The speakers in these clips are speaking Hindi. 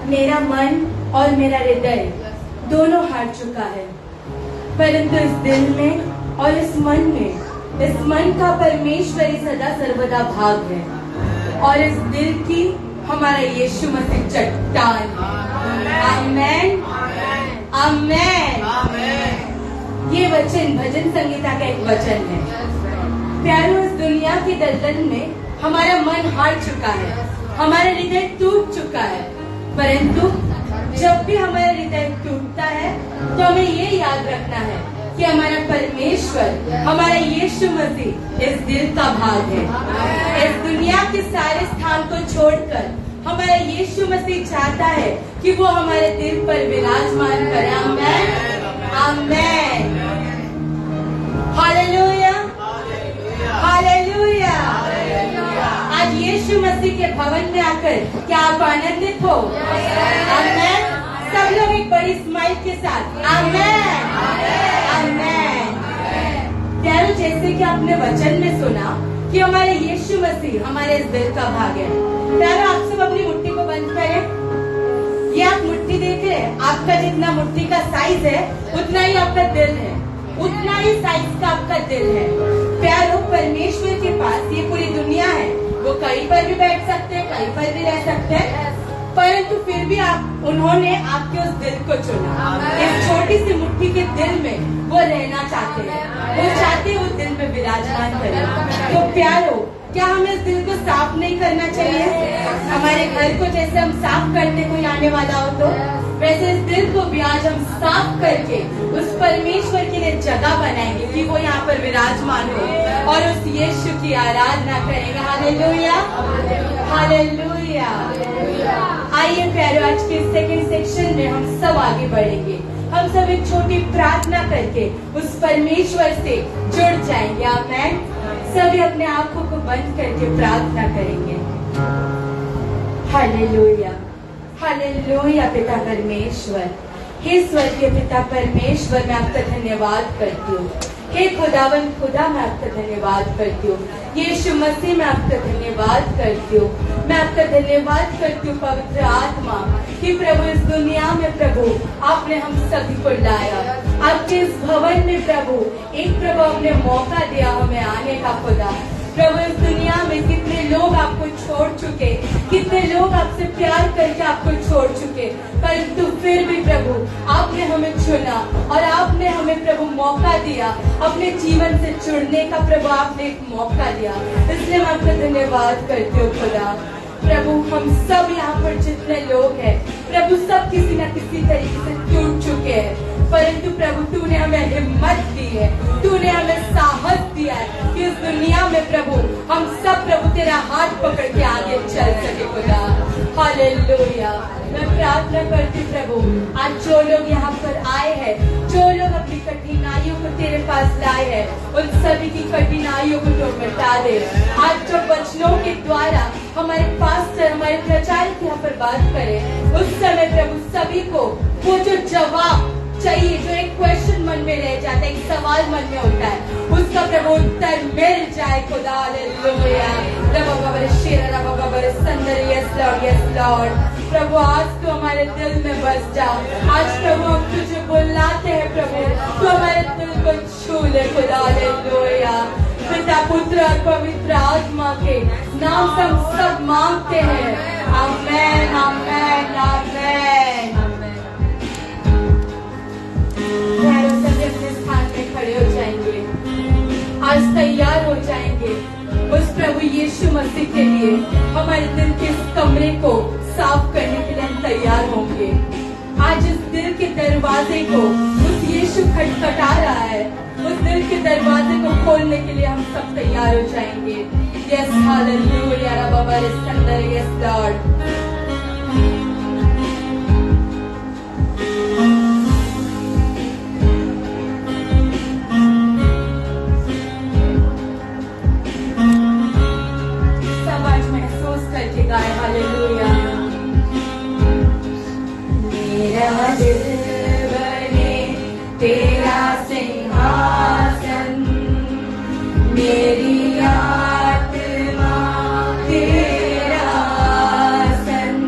मेरा मन और मेरा हृदय दोनों हार चुका है, परंतु इस दिल में और इस मन का परमेश्वरी सदा सर्वदा भाग है, और इस दिल की हमारा यीशु मसीह चट्टान है। आमेन, आमेन। ये वचन भजन संगीता का एक वचन है। प्यारों, इस दुनिया की दलदल में हमारा मन हार चुका है, हमारा हृदय टूट चुका है, परंतु जब भी हमारा हृदय टूटता है तो हमें ये याद रखना है कि हमारा परमेश्वर, हमारा यीशु मसीह इस दिल का भाग है। इस दुनिया के सारे स्थान को छोड़कर हमारा यीशु मसीह चाहता है कि वो हमारे दिल पर विराजमान करे। आमेन, आमेन, हालेलुया, हालेलुया। आज यीशु मसीह के भवन में आकर क्या आप आनंदित हो? आमेन। सब लोग एक बड़ी स्माइल के साथ आमेन, आमेन। प्यारो, जैसे कि आपने वचन में सुना कि हमारे यीशु मसीह हमारे इस दिल का भाग है। प्यारो, आप सब अपनी मुट्ठी को बंद करें। ये आप मुट्ठी देख रहे हैं, आपका जितना मुट्ठी का साइज है उतना ही आपका दिल है, उतना ही साइज का आपका दिल है। प्यारो, परमेश्वर के पास ये पूरी दुनिया है, वो कहीं पर भी बैठ सकते हैं, कहीं पर भी रह सकते हैं, परंतु फिर भी उन्होंने आपके उस दिल को चुना। इस छोटी सी मुट्ठी के दिल में वो रहना चाहते हैं, वो चाहते हैं उस दिल में विराजमान करें। तो प्यारो, क्या हमें इस दिल को साफ नहीं करना चाहिए? हमारे घर को जैसे हम साफ करते कोई आने वाला हो तो वैसे इस दिल को भी आज हम साफ करके उस परमेश्वर के लिए जगह बनाएंगे कि वो यहाँ पर विराजमान हो और उस यीशु की आराधना करेंगे। Hallelujah, hallelujah. आइए प्यारो, आज के सेकंड सेक्शन में हम सब आगे बढ़ेंगे। हम सब एक छोटी प्रार्थना करके उस परमेश्वर से जुड़ जाएंगे। आमेन। सभी अपने आंखों को बंद करके प्रार्थना करेंगे। Hallelujah, hallelujah. पिता परमेश्वर, हे स्वर्गीय पिता परमेश्वर, मैं आपका धन्यवाद करती हूँ। हे खुदावन खुदा, मैं आपका धन्यवाद करती हूँ। यीशु मसीह, मैं आपका धन्यवाद करती हूँ। मैं आपका धन्यवाद करती हूँ पवित्र आत्मा कि प्रभु इस दुनिया में प्रभु आपने हम सभी को लाया। आपके इस भवन में प्रभु आपने मौका दिया हमें आने का। खुदा प्रभु, इस दुनिया में कितने लोग आपको छोड़ चुके, कितने लोग आपसे प्यार करके आपको छोड़ चुके, परंतु फिर भी प्रभु आपने हमें चुना और आपने हमें प्रभु मौका दिया, अपने जीवन से जुड़ने का प्रभु आपने एक मौका दिया। इसलिए मैं आपका धन्यवाद करती हूँ खुदा। प्रभु, हम सब यहाँ पर जितने लोग हैं प्रभु, सब किसी न किसी तरीके से टूट चुके हैं, परंतु प्रभु तूने हमें हिम्मत दी है, तूने हमें साहस दिया है कि इस दुनिया में प्रभु हम सब प्रभु तेरा हाथ पकड़ के आगे चल सके। खुदा हालेलुया। मैं प्रार्थना करती प्रभु, आज जो लोग यहाँ पर आए हैं, जो लोग अपनी कठिनाइयों को तेरे पास लाए हैं, उन सभी की कठिनाइयों को तो मिटा दे। आज जो वचनों के द्वारा हमारे पास्टर, हमारे प्रचारक यहाँ पर बात करे, उस समय प्रभु सभी को वो जो जवाब चाहिए, जो एक क्वेश्चन मन में रह जाता है, एक सवाल मन में होता है, उसका प्रभु उत्तर मिल जाए। खुदा हालेलुया। Yes Lord. प्रभु आज तो हमारे दिल में बस जा। आज प्रभु हम तुझे बुलाते हैं प्रभु, तो हमारे दिल को छू ले। खुदा हालेलुया। पिता, पुत्र और पवित्र आत्मा के नाम से हम सब मांगते हैं। आमेन, आमेन, आमेन। सभी अपने स्थान में खड़े हो जाएंगे, आज तैयार हो जाएंगे उस प्रभु यीशु मसीह के लिए। हमारे दिल के इस कमरे को साफ करने के लिए हम तैयार होंगे। आज इस दिल के दरवाजे को उस यीशु खटखटा रहा है, उस दिल के दरवाजे को खोलने के लिए हम सब तैयार हो जाएंगे। Yes hallelujah. Yes Lord. गाए हालेलुया। मेरा दिल बने तेरा सिंहासन, मेरी आत्मा तेरा आसन,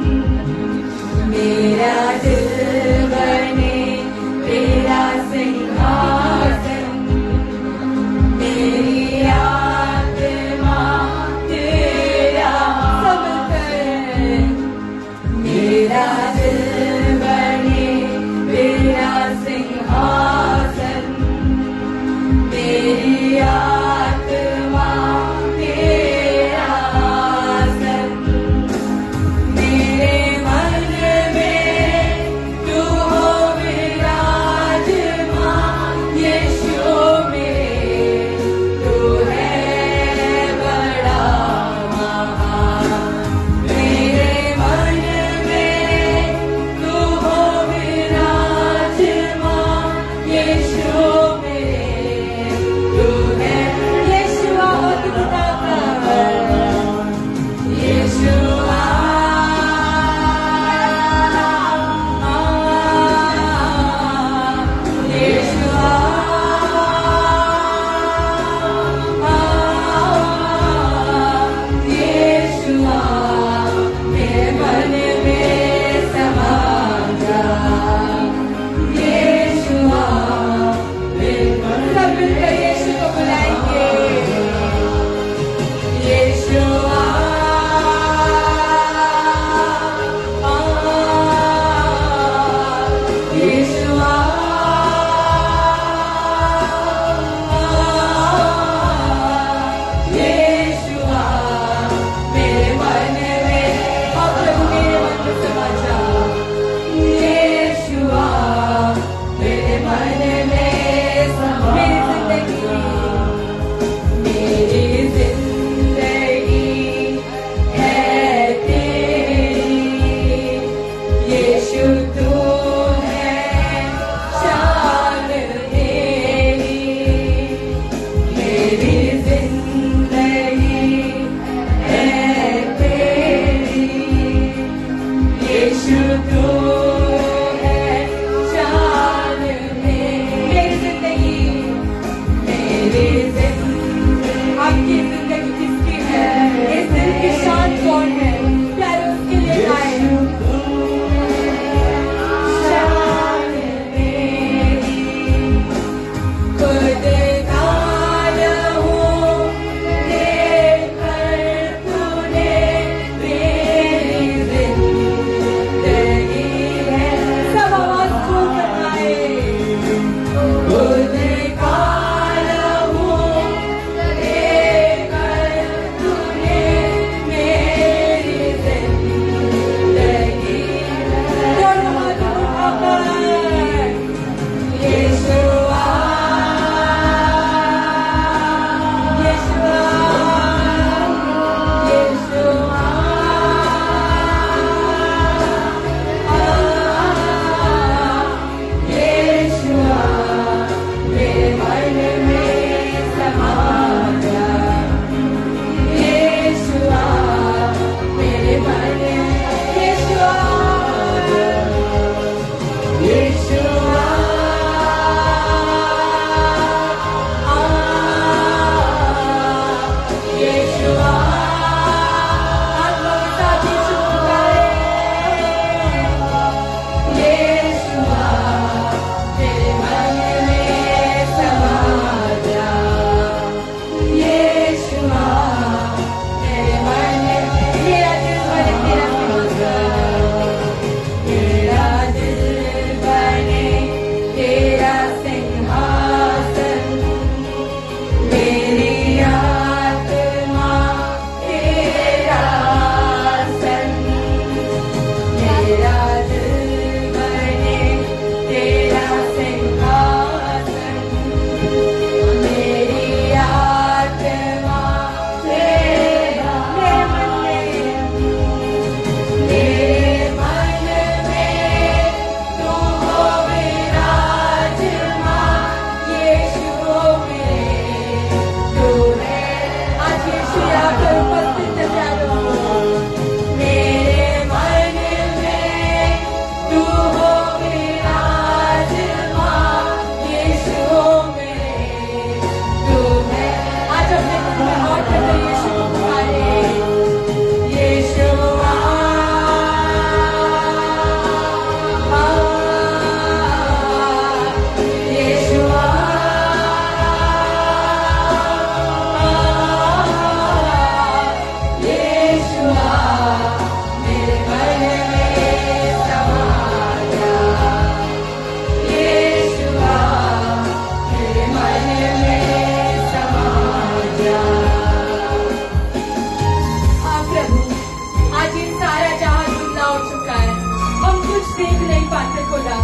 पाते खुदा,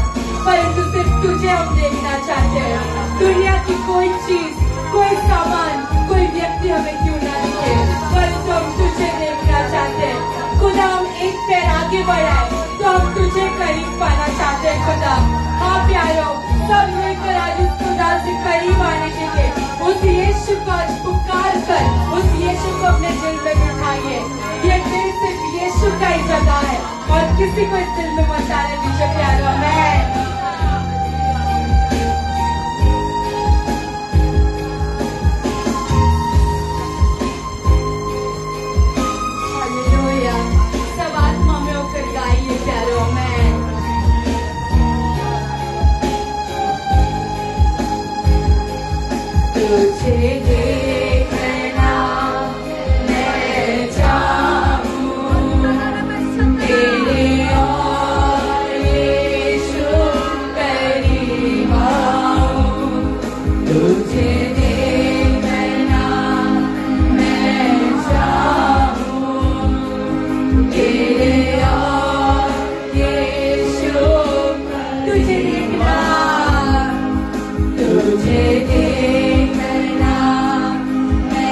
परंतु सिर्फ तुझे हम देखना चाहते हैं। दुनिया की कोई चीज, कोई सामान, कोई व्यक्ति हमें क्यों ना दिखे, परंतु हम तुझे देखना चाहते हैं। खुदा हम एक पैर आगे बढ़ाए तो हम तुझे करीब पाना चाहते हैं खुदा। हाँ प्यारो, सब मिलकर आज उस खुदा से करीब आने के लिए उस यीशु को आज पुकार कर उस यीशु को अपने दिल में बिठाइए। ये दिल सिर्फ यीशु का ही जगह है और किसी को इस दिल में मत आने दीजिए प्यारो। मैं तुझे देखना मैं चाहूं, तेरे और यीशु करीब आऊं। तुझे देखना मैं चाहूं, तेरे और यीशु तुझे देखना, तुझे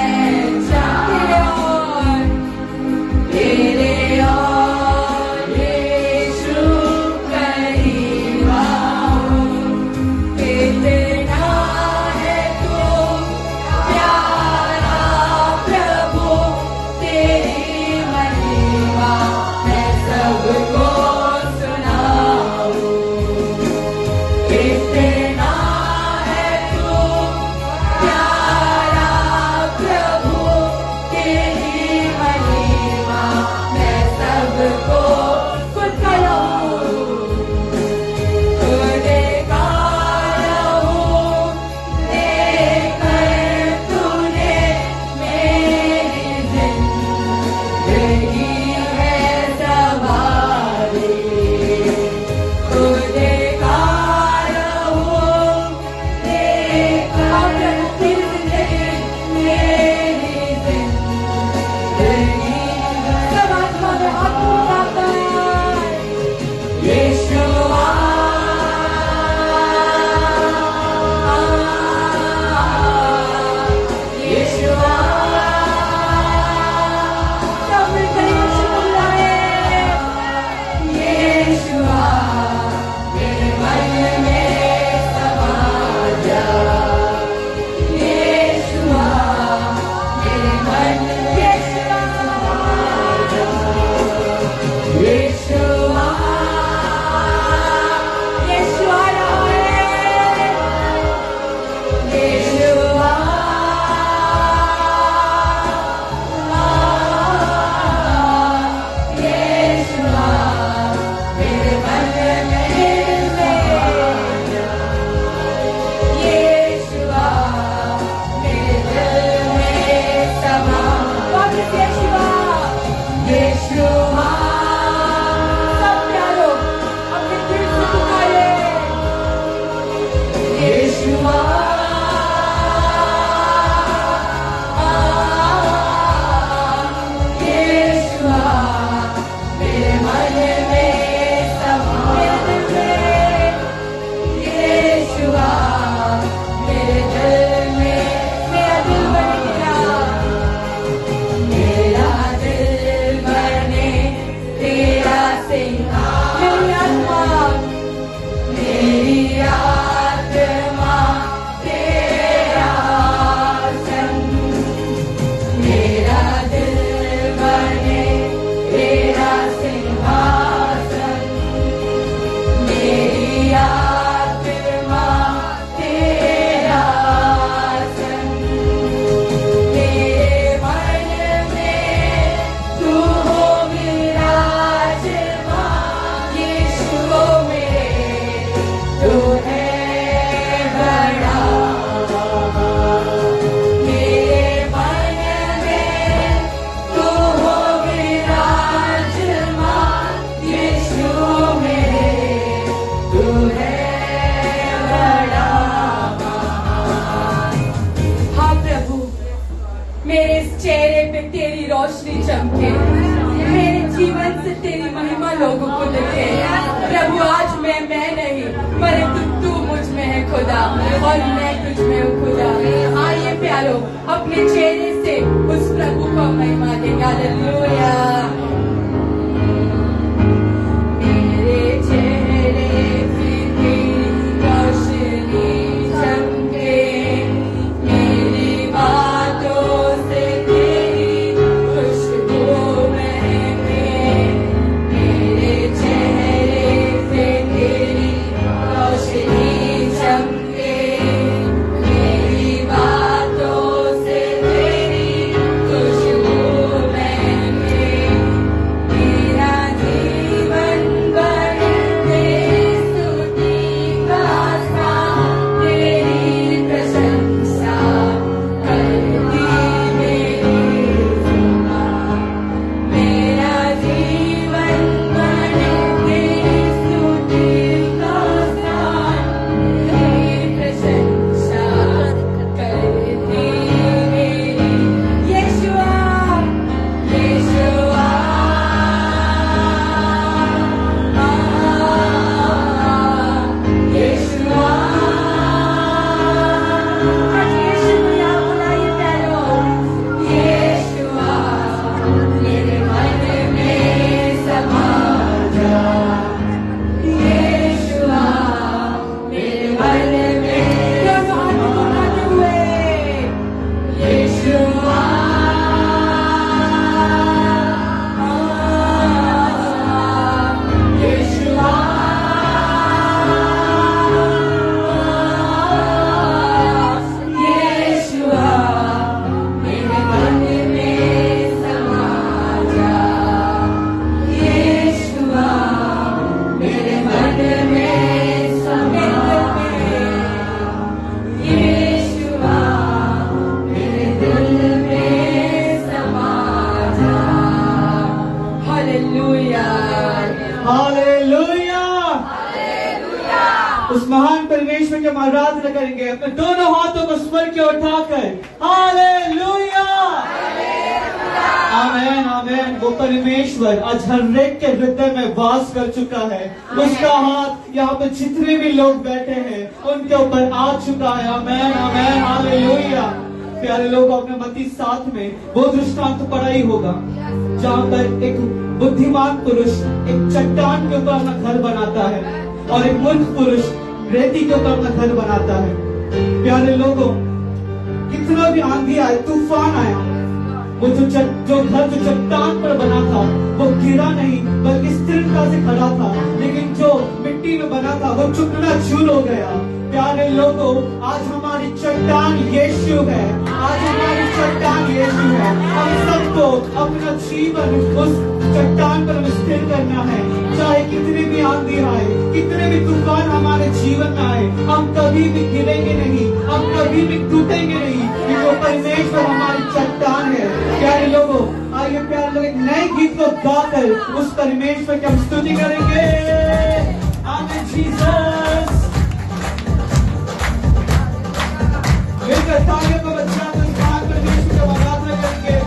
रोशनी चमके, मेरे जीवन से तेरी महिमा लोगों को दिखे। प्रभु आज मैं खुदा और मैं तुझ में हूँ खुदा। आइए प्यारो अपने चेहरे से उस प्रभु को महिमा देंगे। हालेलुया। मेरे चेहरे पे तेरी रोशनी चमके, मेरी बातों से तेरी खुशबू महके। मेरे चेहरे पे तेरी रोशनी चमके, मेरी बातों से तेरी खुशबू महके। मेरा जीवन भर तेरी स्तुति गाता, तेरी प्रशंसा करती मेरी जुबान। मेरा जीवन भर तेरी स्तुति गाता, तेरी प्रशंसा करती मेरी। यीशुआ, यीशुआ, यीशुआ। आज यीशु को यहाँ बुलाइए प्यारो। यीशुआ, मेरे मन में समा जा। यीशुआ, मेरे मन में दोनों हाथ उठाते हुए। यीशुआ, यीशुआ, यीशुआ, मेरे मन में समा जा। यीशुआ, मेरे मन में समा जा। यीशुआ, मेरे दिल में समा जा। हालेलुया। हालेलुया। उस महान परमेश्वर की हम आराधना करेंगे अपने दोनों हाथों को स्वर के उठाकर। हालेलुया। आमेन आमेन। वो परमेश्वर आज हर एक के हृदय में वास कर चुका है। उसका हाथ यहाँ पे जितने भी लोग बैठे हैं उनके ऊपर आ चुका है। आमेन आमेन। हालेलुया। प्यारे लोग, अपने मत्ती 7 में वो दृष्टांत पढ़ा ही होगा जहाँ पर एक बुद्धिमान पुरुष एक चट्टान के ऊपर अपना घर बनाता है और एक मूर्ख पुरुष रेती के ऊपर अपना घर बनाता है। प्यारे लोगों, कितना भी आंधी आए, तूफान आया, वो जो घर जो चट्टान पर बना था वो गिरा नहीं बल्कि स्थिरता से खड़ा था। लेकिन जो मिट्टी में बना था वो चूर हो गया। प्यारे लोगों, आज हमारी चट्टान यीशु है। आज हमारी चट्टान यीशु है। हम सबको अपना जीवन उस चट्टान पर स्थिर करना है। चाहे कितनी भी आंधी आए, कितने भी तूफान हमारे जीवन में आए, हम कभी भी गिरेंगे नहीं, हम कभी भी टूटेंगे नहीं, क्योंकि वो परमेश्वर हमारी चट्टान है। प्यारे लोगों, आइए प्यारे लोग एक नए गीत को गाकर उस परमेश्वर की हम स्तुति करेंगे। आमीन जीसस। मिलकर तालियों को बजाकर इस महान परमेश्वर की हम आराधना करेंगे।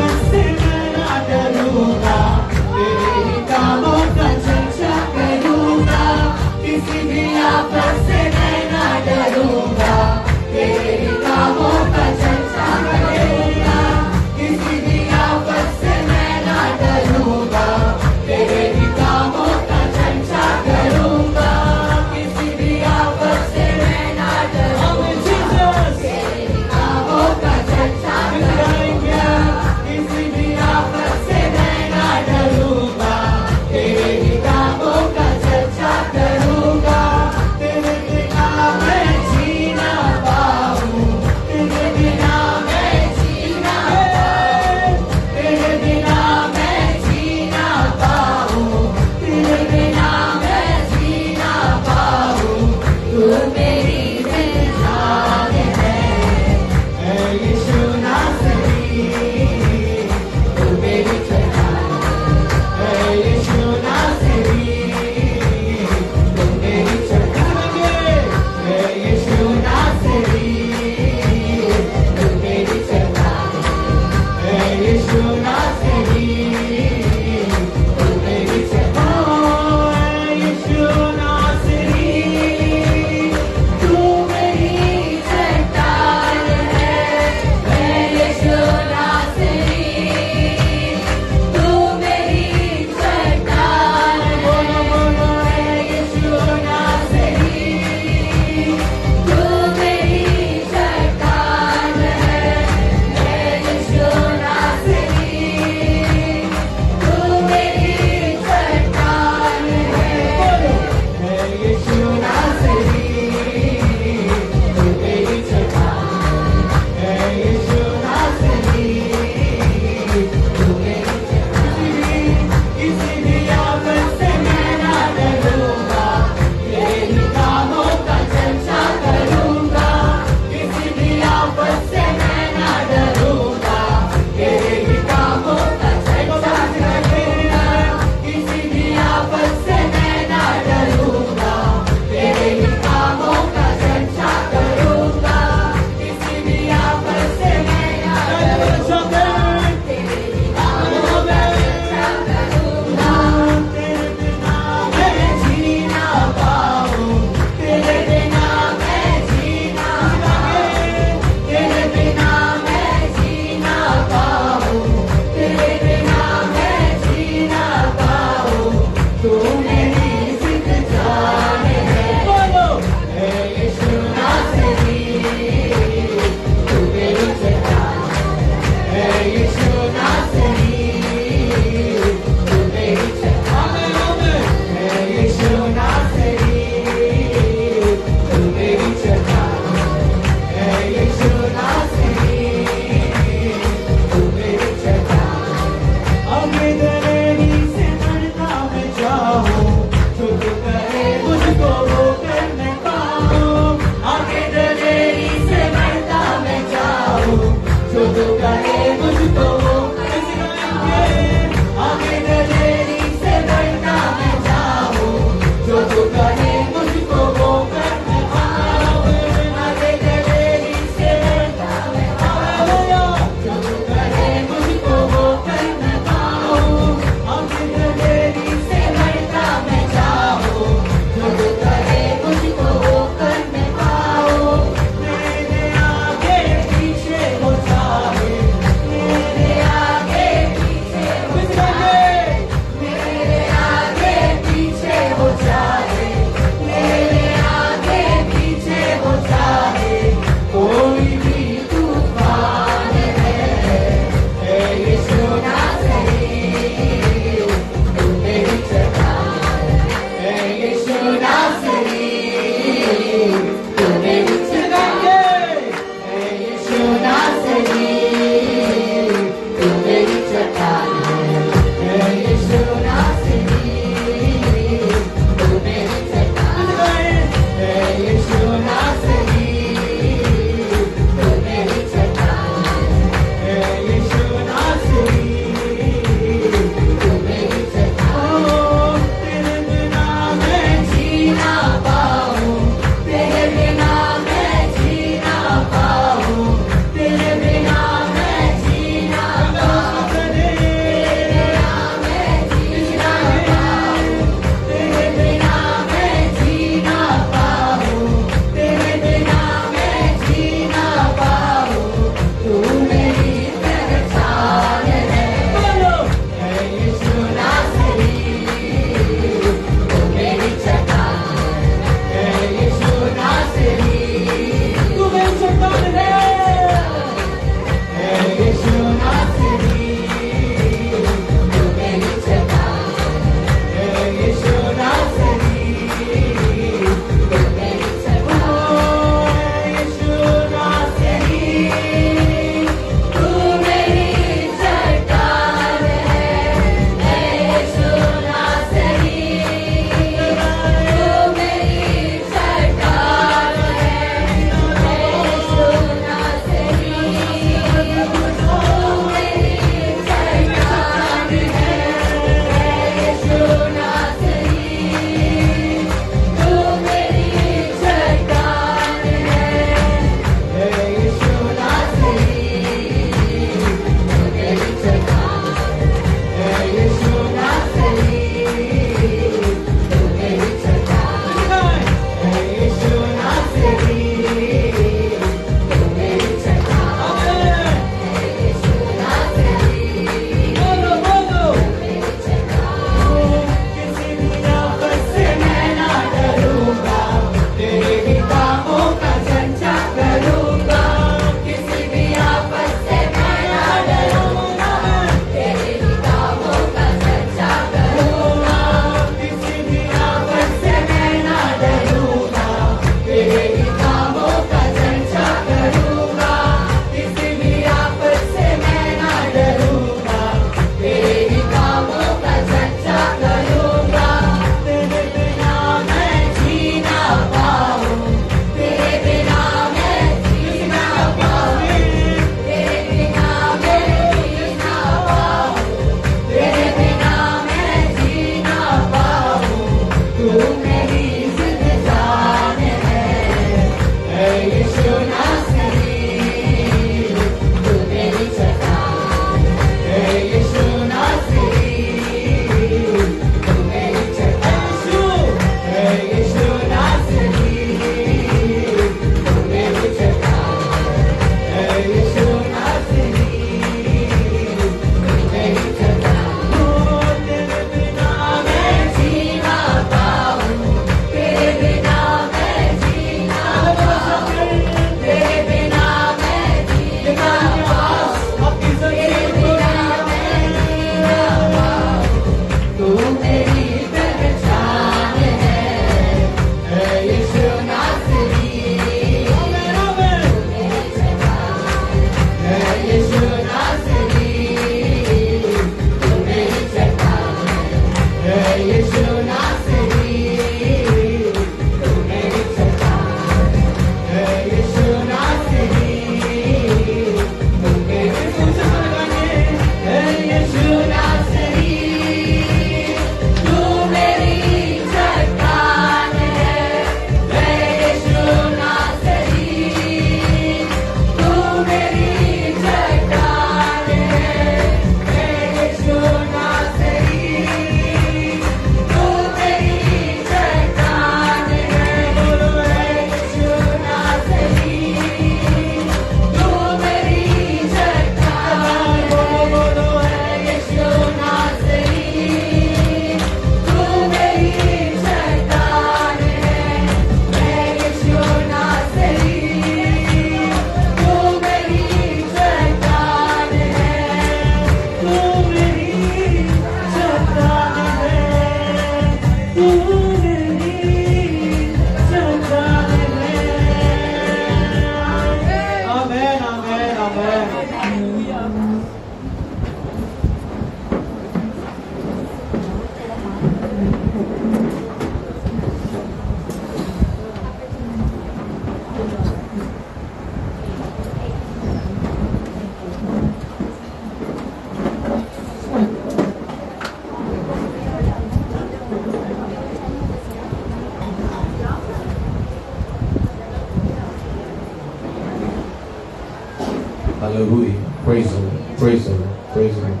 Hallelujah. Praise the Lord. Praise the Lord. Praise the Lord.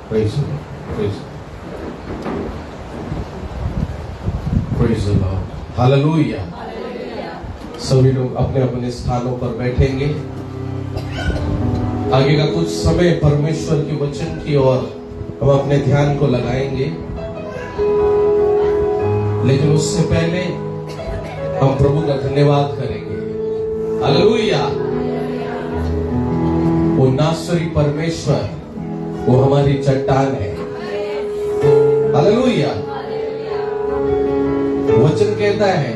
Praise the Lord. Praise the Lord. Praise the Lord. Hallelujah. सभी लोग अपने अपने स्थानों पर बैठेंगे। आगे का कुछ समय परमेश्वर की वचन की ओर हम अपने ध्यान को लगाएंगे, लेकिन उससे पहले हम प्रभु का धन्यवाद करेंगे। हालेलुया। वो नासरी परमेश्वर, वो हमारी चट्टान है। हालेलुया। वचन कहता है,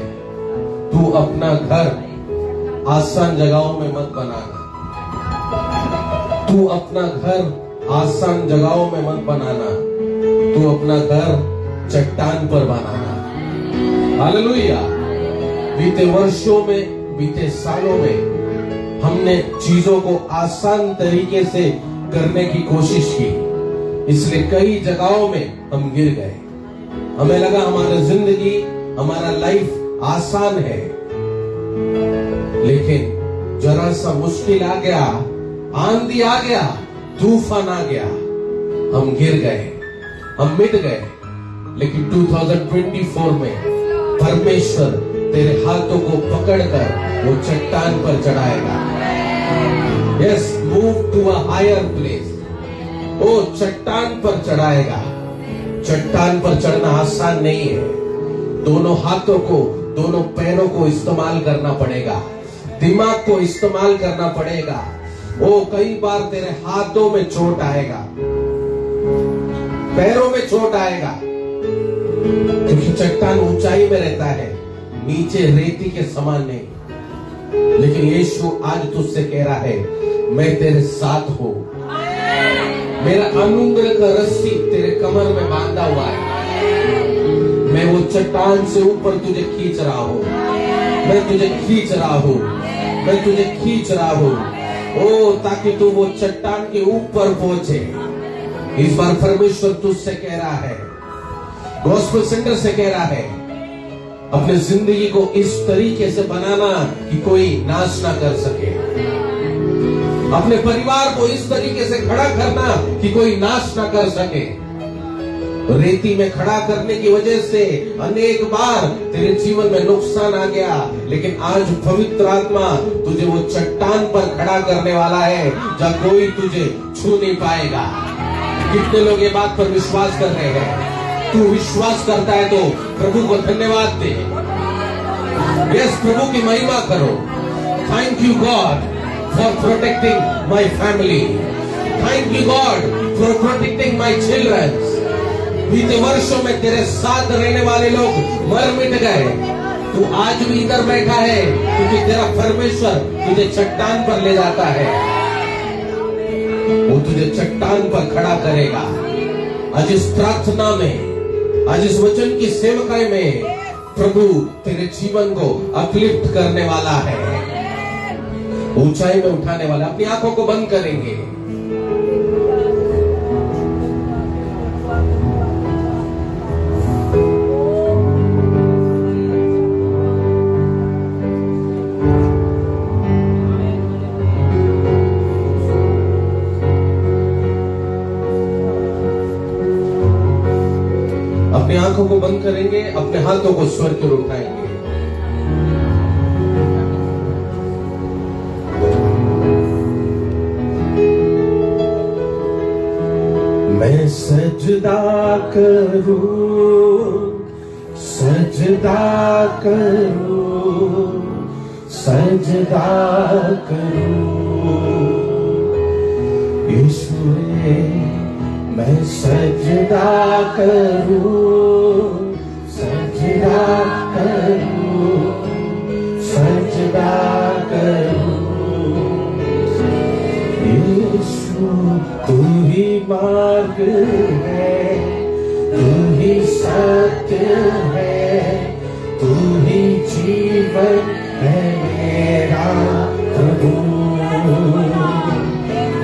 तू अपना घर आसान जगहों में मत बनाना। तू अपना घर आसान जगहों में मत बनाना, तू अपना घर चट्टान पर बनाना। हालेलुया। बीते वर्षों में, बीते सालों में हमने चीजों को आसान तरीके से करने की कोशिश की, इसलिए कई जगहों में हम गिर गए। हमें लगा हमारा जिंदगी, हमारा लाइफ आसान है, लेकिन जरा सा मुश्किल आ गया, आंधी आ गया, तूफान आ गया, हम गिर गए, हम मिट गए। लेकिन 2024 में परमेश्वर तेरे हाथों को पकड़कर वो चट्टान पर चढ़ाएगा। Yes, move to a higher place. वो चट्टान पर चढ़ाएगा। चट्टान पर चढ़ना आसान नहीं है। दोनों हाथों को, दोनों पैरों को इस्तेमाल करना पड़ेगा, दिमाग को इस्तेमाल करना पड़ेगा। वो कई बार तेरे हाथों में चोट आएगा, पैरों में चोट आएगा, क्योंकि चट्टान ऊंचाई में रहता है, नीचे रेती के समान नहीं। लेकिन यीशु आज तुझसे कह रहा है, मैं तेरे साथ हूं। मेरा अनुग्रह का रस्सी तेरे कमर में बांधा हुआ है। मैं वो चट्टान से ऊपर तुझे खींच रहा हूं। मैं तुझे खींच रहा हूं। मैं तुझे खींच रहा हूं। ओ, ताकि तू वो चट्टान के ऊपर पहुंचे। इस बार परमेश्वर तुझसे कह रहा है, गॉस्पेल सेंटर से कह रहा है, अपने जिंदगी को इस तरीके से बनाना कि कोई नाश ना कर सके। अपने परिवार को इस तरीके से खड़ा करना कि कोई नाश ना कर सके। रेती में खड़ा करने की वजह से अनेक बार तेरे जीवन में नुकसान आ गया, लेकिन आज पवित्र आत्मा तुझे वो चट्टान पर खड़ा करने वाला है, जहां कोई तुझे छू नहीं पाएगा। कितने लोग ये बात पर विश्वास कर रहे हैं? तू विश्वास करता है तो प्रभु को धन्यवाद दे। यस, प्रभु की महिमा करो। Thank you God for protecting my family. Thank you God for protecting my children. बीते वर्षों में तेरे साथ रहने वाले लोग मर मिट गए, तू आज भी इधर बैठा है क्योंकि तेरा परमेश्वर तुझे चट्टान पर ले जाता है। वो तुझे चट्टान पर खड़ा करेगा। आज इस प्रार्थना में, आज इस वचन की सेवकाई में प्रभु तेरे जीवन को अपलिफ्ट करने वाला है, ऊंचाई में उठाने वाला। अपनी आंखों को बंद करेंगे। अपनी आंखों को बंद करेंगे, अपने हाथों को स्वर की ओर उठाएंगे। मैं सजदा करूं, सजदा करूं, सजदा करूं यीशुए। मैं सजदा करूं, सजदा करूं, सजदा करूं यीशु। तू ही मार्ग है, तू ही सत्य है, तू ही जीवन है मेरा प्रभु।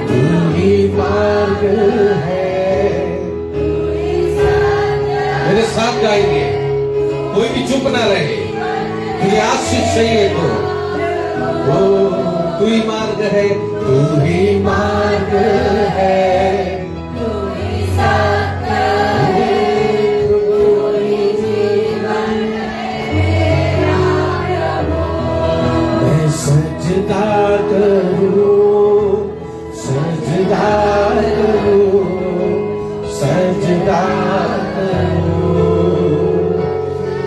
तू ही मार्ग है। मेरे साथ गाएंगे, कोई भी चुप ना रहे। तुझे आशीष चाहिए तो तू ही मार्ग है, तू ही मार्ग है, तू ही सत्य है, तू ही जीवन है मेरा प्रभु। मैं सजदा करूं, सजदा करूं, सजदा करूं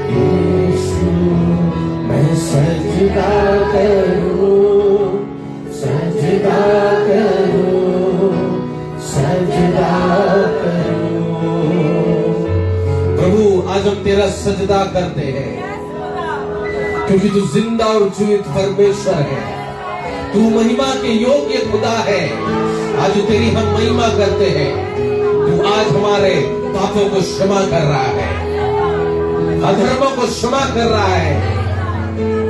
यीशु। मैं सजदा करूं, सजदा करूं, सजदा करूं। प्रभु आज हम तेरा सजदा करते हैं, क्योंकि तू जिंदा और जीवित परमेश्वर है। तू महिमा के योग्य खुदा है। आज तेरी हम महिमा करते हैं। तू आज हमारे पापों को क्षमा कर रहा है, अधर्मों को क्षमा कर रहा है।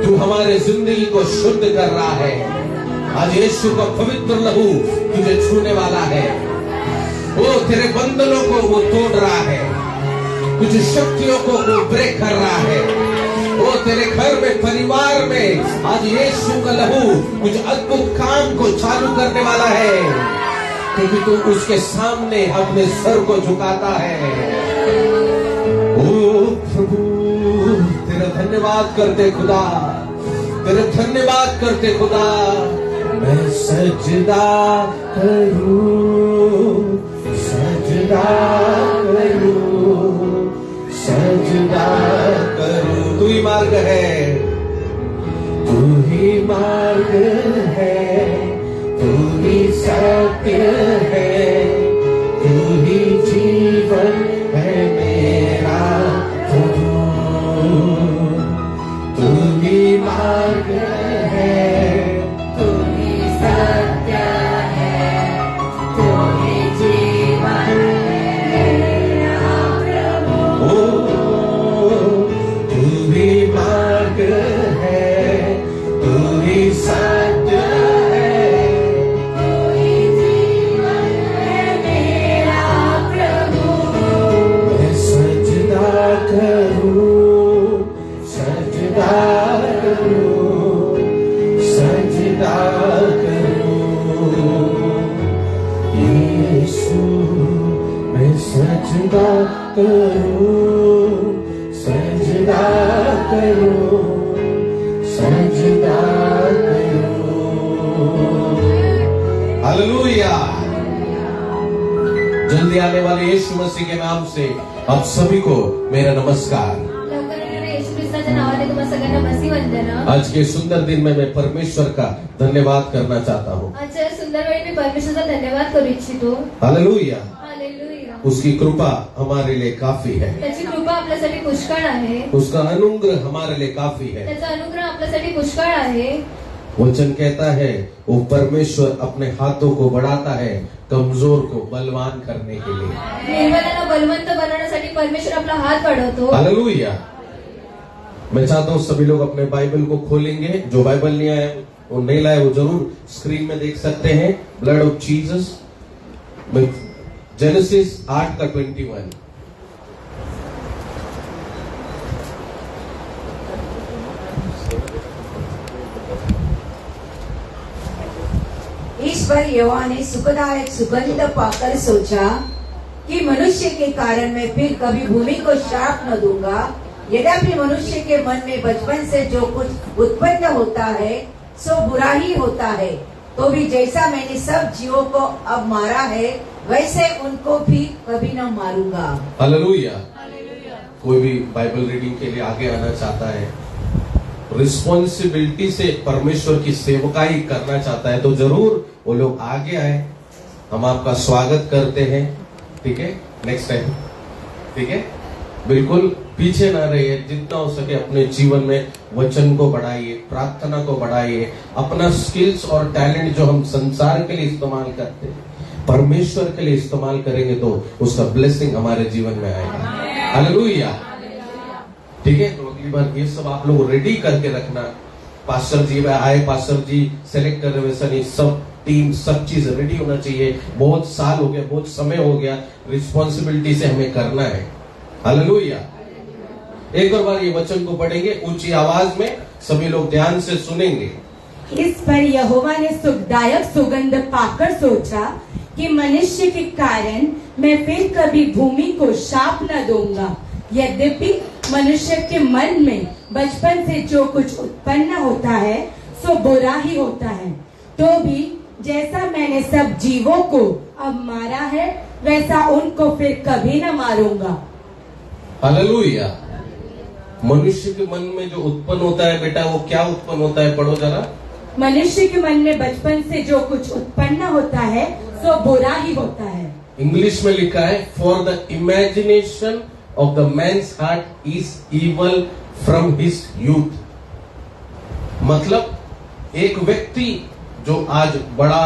तू हमारे जिंदगी को शुद्ध कर रहा है। आज यीशु का पवित्र लहू तुझे छूने वाला है। वो तेरे बंधनों को वो तोड़ रहा है, कुछ शक्तियों को वो ब्रेक कर रहा है। वो तेरे घर में, परिवार में आज यीशु का लहू कुछ अद्भुत काम को चालू करने वाला है, क्योंकि तू उसके सामने अपने सर को झुकाता है। ओ प्रभु तेरा धन्यवाद करते खुदा, तेरा धन्यवाद करते खुदा। मैं सजदा करूं, सजदा करूं, सजदा करूं। तू ही मार्ग है, तू ही मार्ग है, तू ही सत्य है, तू ही जीवन है मेरा प्रभु। तू ही मार्ग है, तू ही सत्य है, तू ही जीवन है मेरा प्रभु। ओ तू ही मार्ग है, तू ही सत्य है, तू ही जीवन है मेरा प्रभु। मैं सजदा करूं, सजदा करूं, सजदा करूं यीशु। मैं सजदा करूं, सजदा करूं, सजदा करूं। हालेलुया। जल्दी आने वाले यीशु मसीह के नाम से आप सभी को मेरा नमस्कार। लवकर येणाऱ्या येशू ख्रिस्ताच्या नावाने तुम्हा सगळ्यांना मसीह वंदना। आज के सुंदर दिन में मैं परमेश्वर का धन्यवाद करना चाहता हूँ। आजच्या या सुंदर वेळी मी परमेश्वराचा धन्यवाद करू इच्छितो। हालेलुया। हालेलुया। उसकी कृपा हमारे लिए काफी है, त्याची कृपा आपल्यासाठी पुष्कळ आहे, उसका अनुग्रह हमारे लिए काफी है। त्याचा अनुग्रह आपल्यासाठी पुष्कळ आहे। वचन कहता है वो परमेश्वर अपने हाथों को बढ़ाता है कमजोर को बलवान करने के लिए। निर्बलांना बलवंत बनवण्यासाठी परमेश्वर आपला हात वाढवतो। हालेलुया। मैं चाहता हूँ सभी लोग अपने बाइबल को खोलेंगे। जो बाइबल नहीं आया वो नहीं लाए वो जरूर स्क्रीन में देख सकते हैं। Blood of Jesus, genesis 8:21। ईश्वर यहोवा ने सुखदायक सुगंध पाकर सोचा कि मनुष्य के कारण मैं फिर कभी भूमि को श्राप न दूंगा। यद्यपि मनुष्य के मन में बचपन से जो कुछ उत्पन्न होता है सो बुरा ही होता है, तो भी जैसा मैंने सब जीवों को अब मारा है वैसे उनको भी कभी न मारूंगा। हालेलुया। कोई भी बाइबल रीडिंग के लिए आगे आना चाहता है, रिस्पॉन्सिबिलिटी से परमेश्वर की सेवकाई करना चाहता है, तो जरूर वो लोग आगे आए। हम आपका स्वागत करते हैं। ठीक है, नेक्स्ट टाइम। ठीक है, बिल्कुल पीछे ना रहिए। जितना हो सके अपने जीवन में वचन को बढ़ाइए, प्रार्थना को बढ़ाइए। अपना स्किल्स और टैलेंट जो हम संसार के लिए इस्तेमाल करते हैं परमेश्वर के लिए इस्तेमाल करेंगे तो उसका ब्लेसिंग हमारे जीवन में आएगा। हालेलुया। ठीक है, तो अगली बार ये सब आप लोग रेडी करके रखना। पास्टर जी आए, पास्टर जी सेलेक्ट कर रहे, वैसा नहीं, सब टीम सब चीज रेडी होना चाहिए। बहुत साल हो गया, बहुत समय हो गया, रिस्पॉन्सिबिलिटी से हमें करना है। हालेलुया। एक और बार ये वचन को पढ़ेंगे ऊंची आवाज में, सभी लोग ध्यान से सुनेंगे। इस पर यहोवा ने सुखदायक सुगंध पाकर सोचा कि मनुष्य के कारण मैं फिर कभी भूमि को शाप न दूंगा। यद्यपि मनुष्य के मन में बचपन से जो कुछ उत्पन्न होता है सो बुरा ही होता है, तो भी जैसा मैंने सब जीवों को अब मारा है वैसा उनको फिर कभी न मारूंगा। हालेलुया। मनुष्य के मन में जो उत्पन्न होता है बेटा, वो क्या उत्पन्न होता है? पढ़ो जरा। मनुष्य के मन में बचपन से जो कुछ उत्पन्न होता है सो बुरा ही होता है। इंग्लिश में लिखा है, for the imagination of the man's heart is evil from his youth. मतलब एक व्यक्ति जो आज बड़ा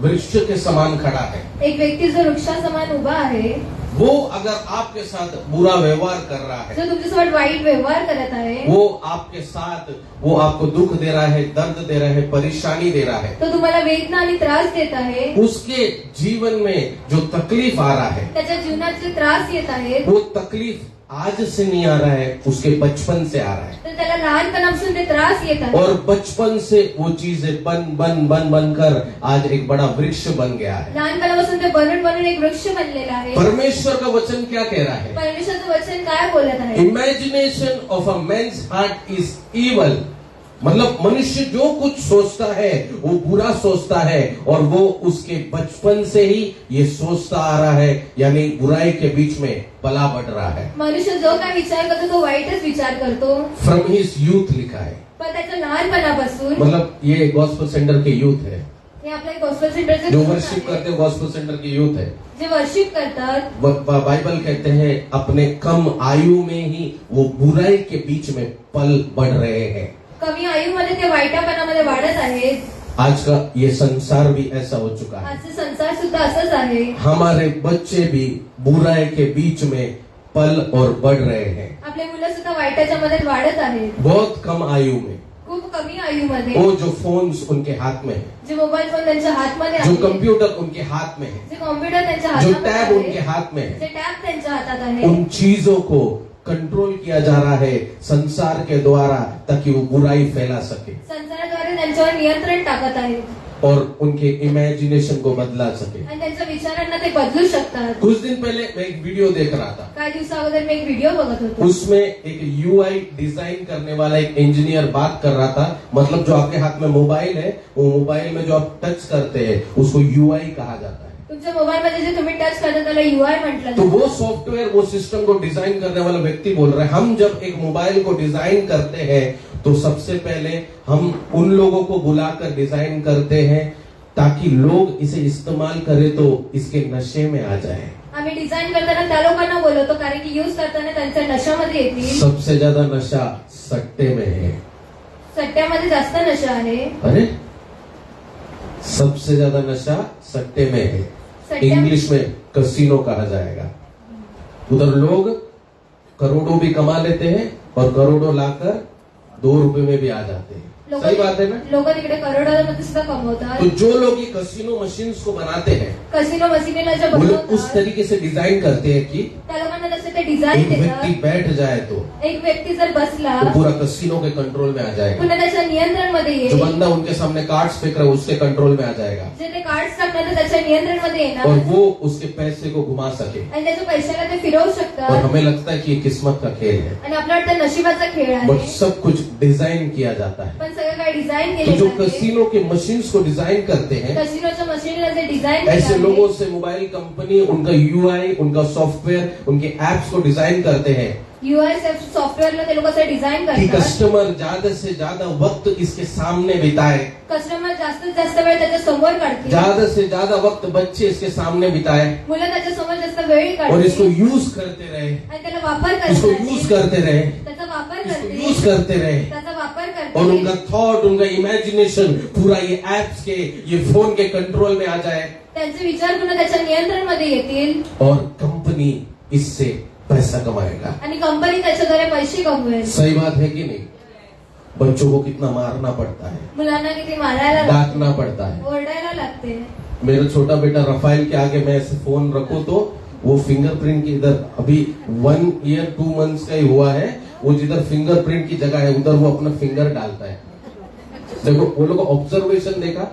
वृक्ष के समान खड़ा है, एक व्यक्ती जो वृक्षा समान उभा आहे, वो अगर आपके साथ बुरा व्यवहार कर रहा है, जो तुमच्यासोबत वाईट व्यवहार करत आहे, वो आपके साथ, वो आपको दुख दे रहा है, दर्द दे रहा है, परेशानी दे रहा है, तो तुम्हाला वेदना आणि त्रास देत आहे, उसके जीवन में जो तकलीफ आ रहा है, त्याच्या जीवनात जे त्रास येत आहेत, वो तकलीफ आज से नहीं आ रहा है, उसके बचपन से आ रहा है। तर त्याला लहानपणापासून ते त्रास येत आहे और बचपन से वो चीजें बन कर आज एक बड़ा वृक्ष बन गया है। लहानपणापासून ते बनून बनून एक वृक्ष बनलेला आहे। परमेश्वर का वचन क्या कह रहा है? परमेश्वरचं वचन काय बोलत आहे? Imagination of a man's heart is evil. मतलब मनुष्य जो कुछ सोचता है वो बुरा सोचता है, और वो उसके बचपन से ही ये सोचता आ रहा है, यानी बुराई के बीच में पला बढ़ रहा है। मनुष्य जो काय विचार करतो तो वाईटच विचार करतो, फ्रॉम हिज यूथ लिखा है। पण त्याच्या लहानपणापासून, मतलब ये गॉस्पेल सेंटर के यूथ है, हे आपल्या गॉस्पेल सेंटरचे जो वर्शिप करते हैं, गॉस्पेल सेंटर के यूथ है। जे वर्शिप करतात, बाइबल कहते हैं अपने कम आयु में ही वो बुराई के बीच में पल बढ़ रहे हैं। कमी आयुमध्ये ते वाईटापणामध्ये वाढत आहेत। आज का ये संसार भी ऐसा हो चुका है। आजचे संसार सुद्धा असंच आहे। हमारे बच्चे भी बुराई के बीच में पल और बढ़ रहे हैं। आपले मुलं सुद्धा वाईटाच्या मध्ये वाढत आहेत, बहुत कम आयु में। खूप कमी आयुमध्ये। वो जो फोन्स उनके हाथ में है, जे मोबाईल फोन त्यांच्या हातमध्ये जो आहे, कंप्यूटर उनके हाथ में है, जे कॉम्प्युटर त्यांच्या जो हातात टैब उनके आहे, हाथ में है, जे टॅब त्यांच्या हातात आहे, उन चीजों को कंट्रोल किया जा रहा है संसार के द्वारा, ताकि वो बुराई फैला सके संसाराद्वारे त्यांच्यावर नियंत्रण टाकत आहेत और उनके इमेजिनेशन को बदला सके। आणि त्यांच्या विचारांना ते बदलू शकतात। कुछ दिन पहले मैं एक वीडियो देख रहा था, काही दिवसा अगोदर मी एक व्हिडिओ बघत होतो, उसमें एक यूआई डिजाइन करने वाला एक इंजीनियर बात कर रहा था। मतलब जो आपके हाथ में मोबाइल है, वो मोबाइल में जो आप टच करते हैं उसको यूआई कहा जाता है। तुमच्या मोबाईल मध्ये जे तुम्ही टच करता त्याला यूआय म्हटलं तो जातं। वो सॉफ्टवेयर, वो सिस्टम को डिजाइन करने वाला व्यक्ति बोल रहा है, हम जब एक मोबाइल को डिजाइन करते हैं तो सबसे पहले हम उन लोगों को बुलाकर डिजाइन करते हैं ताकि लोग इसे इस्तेमाल करें तो इसके नशे में आ जाए। आम्ही डिझाईन करताना त्या लोकांना बोलवतो, कारण की यूज करताना त्यांच्या नशामध्ये येतील। सबसे ज्यादा नशा सट्टे में है। सट्ट्यामध्ये जास्त नशा आहे। अरे सबसे ज्यादा नशा सट्टे में है। सट्ट्या- इंग्लिश में कसिनो कहा जाएगा। उधर लोग करोड़ों भी कमा लेते हैं और करोड़ों लाकर 2 रुपए में भी आ जाते हैं। सही बात है ना? लोक तिकडे करोडोमध्ये सुद्धा कमवतात। तो जो लोग ये कसिनो मशीन्स को बनाते हैं, कसिनो मशीनला जे वो लोग उस बनवतात तरीके से डिजाइन करते हैं कि त्या लोकांना तसे ते डिझाईन एक व्यक्ति देतात। बैठ जाए तो एक व्यक्ती जर बसला वो पूरा कसिनो के कंट्रोल में आ जाएगा। पुन्हा त्याच्या नियंत्रण मध्ये जो येईल। बंदा उनके सामने कार्ड्स फेंक रहा है उसके कंट्रोल में आ जाएगा, जे ते कार्ड्स टाकणार त्याच्या नियंत्रण मध्ये येणार और वो उसके पैसे को घुमा सके। आणि त्याच्या पैशाला ते फिरवू और शकतात। हमें लगता है कि ये किस्मत का खेल है, आणि आपल्या वाटतं नशिबाचा खेळ बट आहे, सब कुछ डिजाइन किया जाता है। पण सगळं काय डिझाईन तो केलं जो जाते। कसिनो के मशीन्स को डिजाइन करते हैं, कसिनोच्या मशीनला जे डिझाईन ऐसे केलं लोगों आहे, से मोबाइल कंपनी उनका यूआई, उनका सॉफ्टवेयर, उनके एप्स को डिजाइन करते हैं यूआयएफ सॉफ्टवेअरला ते लोक असं डिझाईन कि करतात। कस्टमर ज्यादा से ज्यादा वक्त इसके सामने बिताए, कस्टमर जास्तीत जास्त वेळ त्याच्या समोर काढतील, ज्यादा से ज्यादा वक्त बच्चे इसके सामने बिताए मुलं त्याच्या समोर जास्त वेळ और इसको काढतील यूज करते रहे, आणि त्याला वापर इसको करतील, यूज करते रहे, त्याचा वापर इसको करतील, यूज करते रहे, त्याचा वापर और उनका करतील, थॉट, उनका इमेजिनेशन पूरा ये एप्स के, ये फोन के कंट्रोल में आ जाए, त्यांचे विचार पुन्हा त्याच्या नियंत्रण मध्ये येतील और कंपनी इससे पैसा कमाएगा। आणि कंपनी त्याच्याद्वारे पैसे कमवेल। सही बात है कि नहीं? बच्चों को कितना मारना पड़ता है, मुलांना किती मारायला लागते, डांटना पड़ता है। ओरडायला लागते। मेरा छोटा बेटा रफाइल के आगे मैं ऐसे फोन रखूं तो वो फिंगरप्रिंट की इधर, अभी 1 ईयर 2 मंथ्स का ही हुआ है, वो जिधर फिंगरप्रिंट की जगह है उधर वो अपना फिंगर डालता है। देखो वो लोग ऑब्जर्वेशन देखा,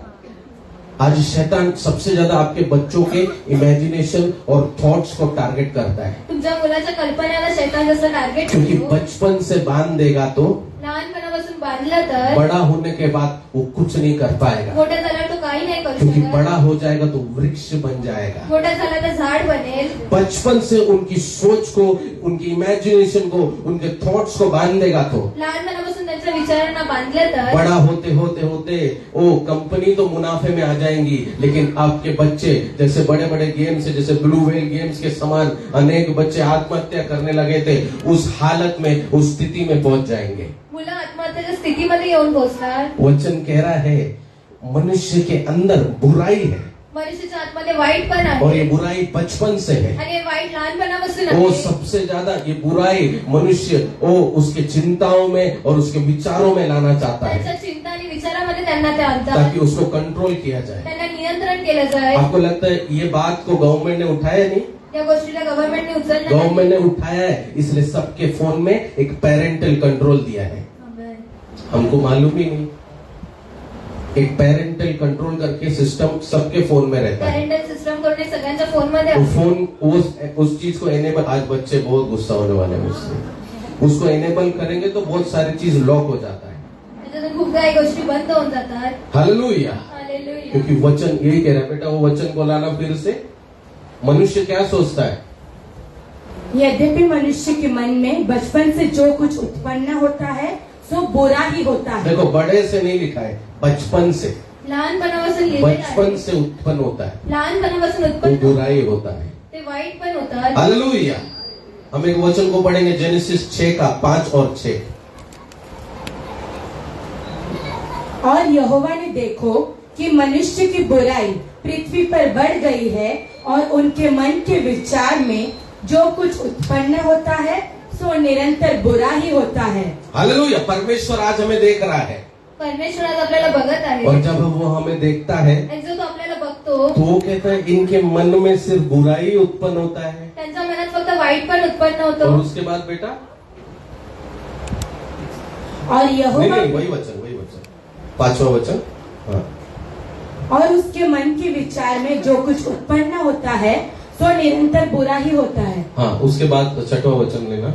आज शैतान सबसे ज्यादा आपके बच्चों के इमेजिनेशन और थॉट्स को टारगेट करता है, तुमच्या मुलाच्या कल्पनेला शैतान जसं टार्गेट क्योंकि करतो, बचपन से बांध देगा तो लहानपणापासून बांधलं तर बड़ा होने के बाद वो कुछ नहीं कर पाएगा, मोठा झाल्यावर तो काही नाही करू क्योंकि शकत. बड़ा हो जाएगा तो वृक्ष बन जाएगा. मोठा झाला तर झाड बनेल. बचपन से उनकी सोच को, उनकी इमेजिनेशन को, उनके थॉट्स को बांध देगा तो लहानपणापासून त्यांच्या विचारांना बांधलं तर बड़ा होते होते होते ओ कंपनी तो मुनाफे में आ जाएंगी, लेकिन आपके बच्चे जैसे बड़े बड़े गेम्स है, जैसे ब्लू व्हेल गेम्स के समान अनेक बच्चे आत्महत्या करने लगे थे, उस हालत में, उस स्थिति में पहुंच जाएंगे. मुलं आत्महत्येच्या स्थितीमध्ये येऊन पोहोचणार. वचन कह रहा है मनुष्य के अंदर बुराई है, मनुष्याच्या आतमध्ये वाईट पण और आहे ये बुराई बचपन से है. आणि हे वाईट लहानपणापासून वो आहे. सबसे ज्यादा ये बुराई मनुष्य वो उसके चिंताओं में और उसके विचारों में लाना चाहता त्यांच्या है, चिंता आणि विचारामध्ये त्यांना ते आणतात. ताकि उसको कंट्रोल किया जाए. त्यांना नियंत्रण केलं जाईल. आपको लगता है ये बात को गवर्नमेंट ने उठाया नहीं? या गोष्टीला गव्हर्नमेंटने उचललं नाही. गवर्नमेंट ने उठाया है, इसलिए सबके फोन में एक पेरेंटल कंट्रोल दिया है. हमको मालूम ही नहीं. एक पेरेंटल कंट्रोल करके सिस्टम सबके फोन में रहता है. पॅरेंटल सिस्टम करून सगळ्यांच्या फोनमध्ये तो आहे. फोन उस चीज को एनेबल, आज बच्चे बहुत गुस्सा होने वाले हैं मुझसे, उसको एनेबल करेंगे तो बहुत सारी चीज लॉक हो जाता है. त्याच्यातून खूप काही गोष्टी बंद होऊन जातात. हालेलुया. हालेलुया. क्योंकि वचन यही कह रहा है, बेटा वो वचन को लाना फिर से. मनुष्य क्या सोचता है? यद्यपि मनुष्य के मन में बचपन से जो कुछ उत्पन्न होता है सो बुरा ही होता है. देखो बड़े से नहीं लिखा है, बचपन से, लहानपणापासून लिहिलेलं बचपन आहे. से उत्पन्न होता है, लहानपणापासून वो उत्पन्न बुराई होता है. ते वाईट पण होतात. हालेलुया. हम एक वचन को पढ़ेंगे जेनेसिस 6 का 5 और 6. और यहोवा ने देखो कि मनुष्य की बुराई पृथ्वी पर बढ़ गई है और उनके मन के विचार में जो कुछ उत्पन्न होता है सो निरंतर बुरा ही होता है. हालेलुया. परमेश्वर आज हमें देख रहा है, परमेश्वर आज आपल्याला बघत आहे. और जब वो हमें देखता है आणि जो तो आपल्याला बघतो तो वो कहता है इनके मन में सिर्फ बुराई उत्पन्न होता है. त्यांच्या मनात फक्त वाईट पण उत्पन्न और होतो. उसके बाद बेटा और नहीं यहोवा नहीं वही वचन 5वां वचन. हाँ. और उसके मन के विचार में जो कुछ उत्पन्न होता है सो निरंतर बुरा ही होता है. हाँ, उसके बाद 6वां वचन लेना.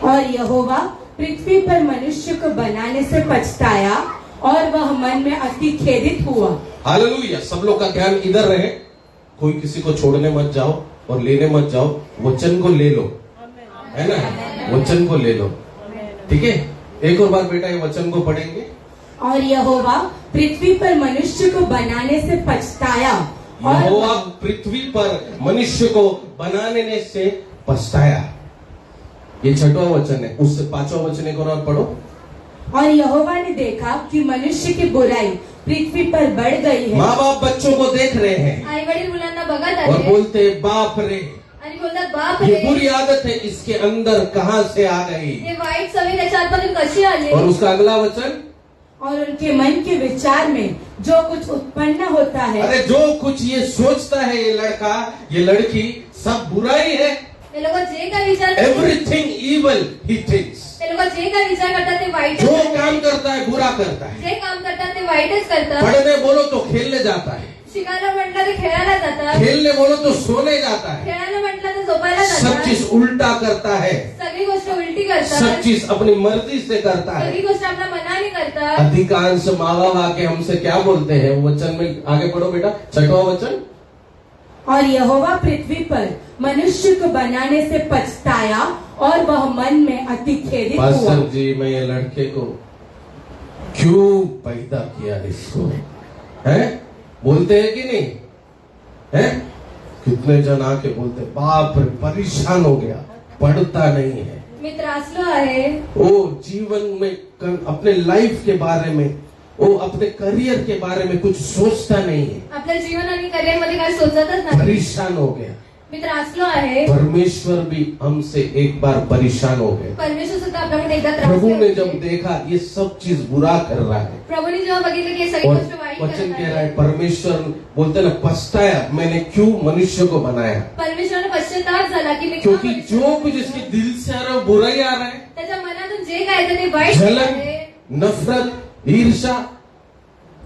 और यहोवा पृथ्वी पर मनुष्य को बनाने से पछताया और वह मन में अति खेदित हुआ. हालेलुया. सब लोग का ध्यान इधर रहे, कोई किसी को छोड़ने मत जाओ और लेने मत जाओ, वचन को ले लो, है ना? वचन को ले लो, ठीक है? एक और बार बेटा ये वचन को पढ़ेंगे. और यहोवा पृथ्वी पर मनुष्य को बनाने से पछताया यहोवा और पृथ्वी पर मनुष्य को बनाने से पछताया. ये 6वां वचन है. उससे 5वां वचन एक और पढ़ो. और यहोवा ने देखा कि मनुष्य की बुराई पृथ्वी पर बढ़ गई है. माँ बाप बच्चों को देख रहे हैं आई वडील मुलांना बघत और आहे बोलते हैं, बाप रे, आणि बोलतात बाप ये रे, बुरी आदत है, इसके अंदर कहां से आ गई. हे वाईट सवय त्याच्या आतमधून कशी आली. और उसका अगला वचन, और उनके मन के विचार में जो कुछ उत्पन्न होता है अरे जो कुछ ये सोचता है ये लड़का ये लड़की सब बुराई है. हे लोक जे काय विचार करतात एवरीथिंग इवल ही थिंक्स. ते लोक जे काय विचार करतात ते वाईटच जो करतात. काम करता है बुरा करता है. जे काम करतात ते वाईटच करतात. पढ़ने बोलो तो खेलने जाता है, शिकायला म्हटलं ते खेळायला जातात. खेलने बोलो तो सोने जाता है. खेळायला म्हटलं तर झोपायला सब जातात. चीज उल्टा करता है, सगळी गोष्ट उलटी सब करतात. चीज अपनी मर्जी से करता सगळी है. गोष्ट आपल्या मनाने करतात. अधिकांश माँ बाप आके हमसे क्या बोलते हैं, वचन में आगे पढ़ो बेटा 6वां वचन. और यहोवा पृथ्वी पर मनुष्य को बनाने से पछताया और वह मन में अति खेदित हुआ. पास्टर जी मैं ये लड़के को क्यों पैदा किया, इसको है बोलते हैं कि नहीं है? कितने जन आके बोलते बाप रे परेशान हो गया, पढ़ता नहीं है. मी त्रासलो आहे. वो जीवन में अपने लाइफ के बारे में, वो अपने करियर के बारे में कुछ सोचता नहीं है, आपल्या जीवन आणि करिअर मध्ये काय सोचतच नाही. परेशान हो गया. मी त्रासलो आहे. परमेश्वर भी हमसे एक बार परेशान हो गए. परमेश्वर सुद्धा आपल्यामध्ये एकदा प्रभु ने त्रास जब देखा ये सब चीज बुरा कर रहा है, प्रभुनी जेव्हा बघितलं की हे सगळी और गोष्ट वाईट वचन करत कह रहा आहे. है परमेश्वर बोलते ना पछताया मैंने क्यों मनुष्य को बनाया, परमेश्वराला पश्चाताप झाला की मी का क्योंकि मनुष्य जो कुछ इसके दिल से आ रहा है वो बुरा ही आ रहा है. त्याच्या मनातून जे काय येतं ते वाईट जलन, आहे. नफरत, ईर्ष्या,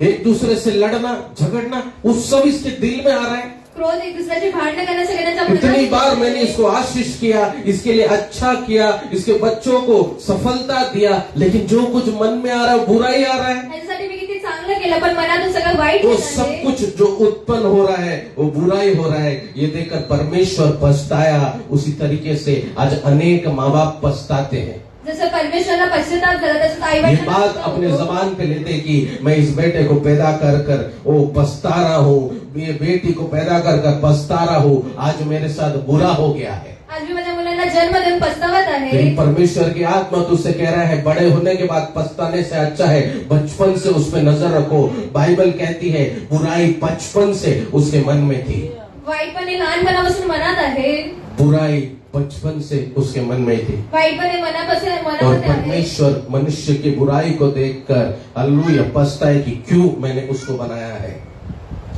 एक दूसरे से लड़ना झगड़ना, वो सब इसके दिल में आ रहा है। क्रोध, एक दुसऱ्याची भांडणं करणे सगळे त्यांच्या इतनी मनात बार मैंने इसको आशीष किया, इसके लिए अच्छा किया, इसके बच्चों को सफलता दिया, लेकिन जो कुछ मन में आ रहा है बुराई आ रहा है। त्यांच्यासाठी मी किती चांगलं केलं, पण मनातून सगळं वाईट वो येत सब आहे. कुछ जो उत्पन्न हो रहा है वो बुराई हो रहा है। ये देखकर परमेश्वर पछताया। उसी तरीके से आज अनेक माँ बाप पछताते हैं। जसं परमेश्वरला पश्चाताप झाला तसंच आई ये बात अपने जबान पे लेते कि मैं इस बेटे को पैदा कर कर वो पछता रहा हूँ, ये बेटी को पैदा कर कर पछता रहा हूँ, आज मेरे साथ बुरा हो गया है। आज मी माझ्या मुलांना जन्म देऊन पछतावत आहे. लेकिन परमेश्वर की आत्मा तुझसे कह रहा है बड़े होने के बाद पछताने से अच्छा है बचपन से उस पर नजर रखो। बाइबल कहती है बुराई बचपन से उसके मन में थी, वाईटपणे लहानपणापासून मनात आहे. बुराई बचपन से उसके मन में थी। वाईटपणे मनापासून और मनामध्ये आहे. परमेश्वर मनुष्य की बुराई को देखकर हालेलुया पछता है कि क्यों मैंने उसको बनाया है।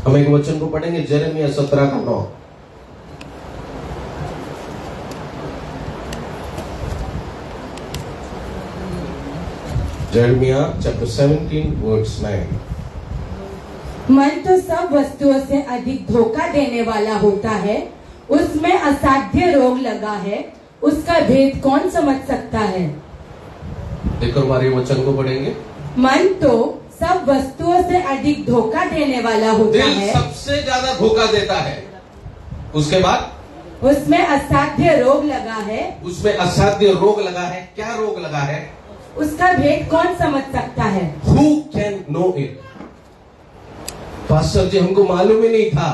हम एक वचन को पढ़ेंगे, यिर्मयाह 17:9। यिर्मयाह chapter 17:9। मन तो सब वस्तुओं से अधिक धोखा देने वाला होता है, उसमें असाध्य रोग लगा है, उसका भेद कौन समझ सकता है। एक और बार ये वचन को पढ़ेंगे। मन तो सब वस्तुओं से अधिक धोखा देने वाला होता दिल है, सबसे ज्यादा धोखा देता है, उसके बाद उसमें असाध्य रोग लगा है, उसमें असाध्य रोग लगा है। क्या रोग लगा है? उसका भेद कौन समझ सकता है। Who can know it? Pastor ji हमको मालूम ही नहीं था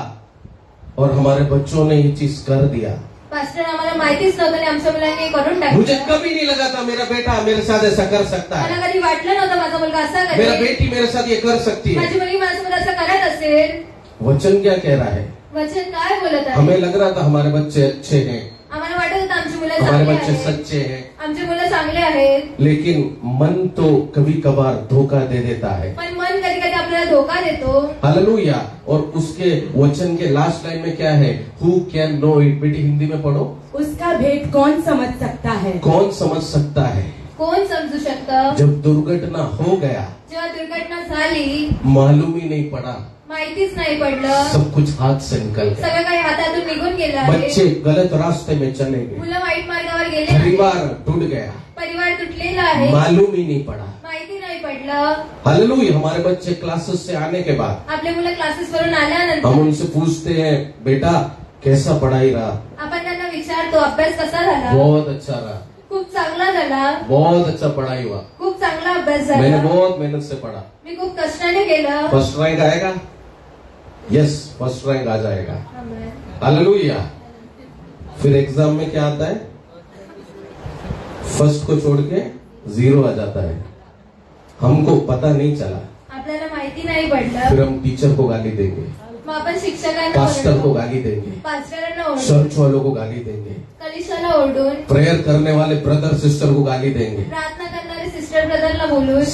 और हमारे बच्चों ने ये चीज कर दिया। पास्टर आम्हाला माहितीच नव्हतं आणि आमच्या मुलांनी करून मुझे टाकलं. कभी नहीं लगा था मेरा बेटा मेरे साथ ऐसा कर सकता मला है, कधी वाटलं नव्हतं माझा मुलगा असा मेरा करेल, बेटी मेरे साथ ये कर सकती है। माझी मुलगी माझ्यासोबत असं करत असेल. वचन क्या कह रहा है? वचन काय बोलत आहे. हमें लग रहा था हमारे बच्चे अच्छे हैं, आम्हाला वाटत होतं आमची मुलं हमारे चांगली बच्चे आहेत, सच्चे हैं, आमची मुलं चांगले आहेत. लेकिन मन तो कभी कभार धोखा दे देता है। पण मन कधी कधी आपल्याला धोका देतो. हालेलुया। और उसके वचन के लास्ट लाइन में क्या है? Who can know it? बेटी हिंदी में पढ़ो। उसका भेद कौन समझ सकता है। कौन समझ सकता है? कोण समजू शकतं. जब दुर्घटना हो गया जेव्हा दुर्घटना झाली, मालूम ही नहीं पड़ा, माहितीच नाही पडलं, सब कुछ हाथ से निकल गया, सगळं काही हातातून निघून गेलं आहे. बच्चे गलत रास्ते में चले गए, मुलं वाईट मार्गावर गेले आहेत. परिवार टूट गया, परिवार तुटलेला आहे, मालूम ही नहीं पड़ा। माहिती नाही पडलं. हालेलुया। हमारे बच्चे क्लासेस से आने के बाद आपले मुलं क्लासेस वरून आल्यानंतर हम उनसे पूछते हैं बेटा कैसा पढ़ाई रहा? आपण त्यांना विचारतो अभ्यास कसा झाला. बहुत अच्छा रहा, खूप चांगला झाला, बहुत अच्छा पढ़ाई हुआ, खूप चांगला अभ्यास मैंने झाला, बहुत मेहनत से पढ़ा। मी खूप कष्टाने केलं. फर्स्ट रैंक आएगा? यस, फर्स्ट रैंक आ जाएगा। हालेलुया। फिर एग्जाम में क्या आता है? फर्स्ट को छोड़ के 0 आ जाता है। हमको पता नहीं चला, आपल्याला माहिती नाही पडलं. फिर हम टीचर को गाली देंगे, मग आपण शिक्षकांना पास्टर को ओरडू, गाली देंगे, पास्टरांना ओरडू, चर्च वालों को गाली देंगे, कलिशाला ओरडून, प्रेयर करने वाले ब्रदर सिस्टर को गाली देंगे। प्रार्थना करणारे सिस्टर ब्रदरला बोलून.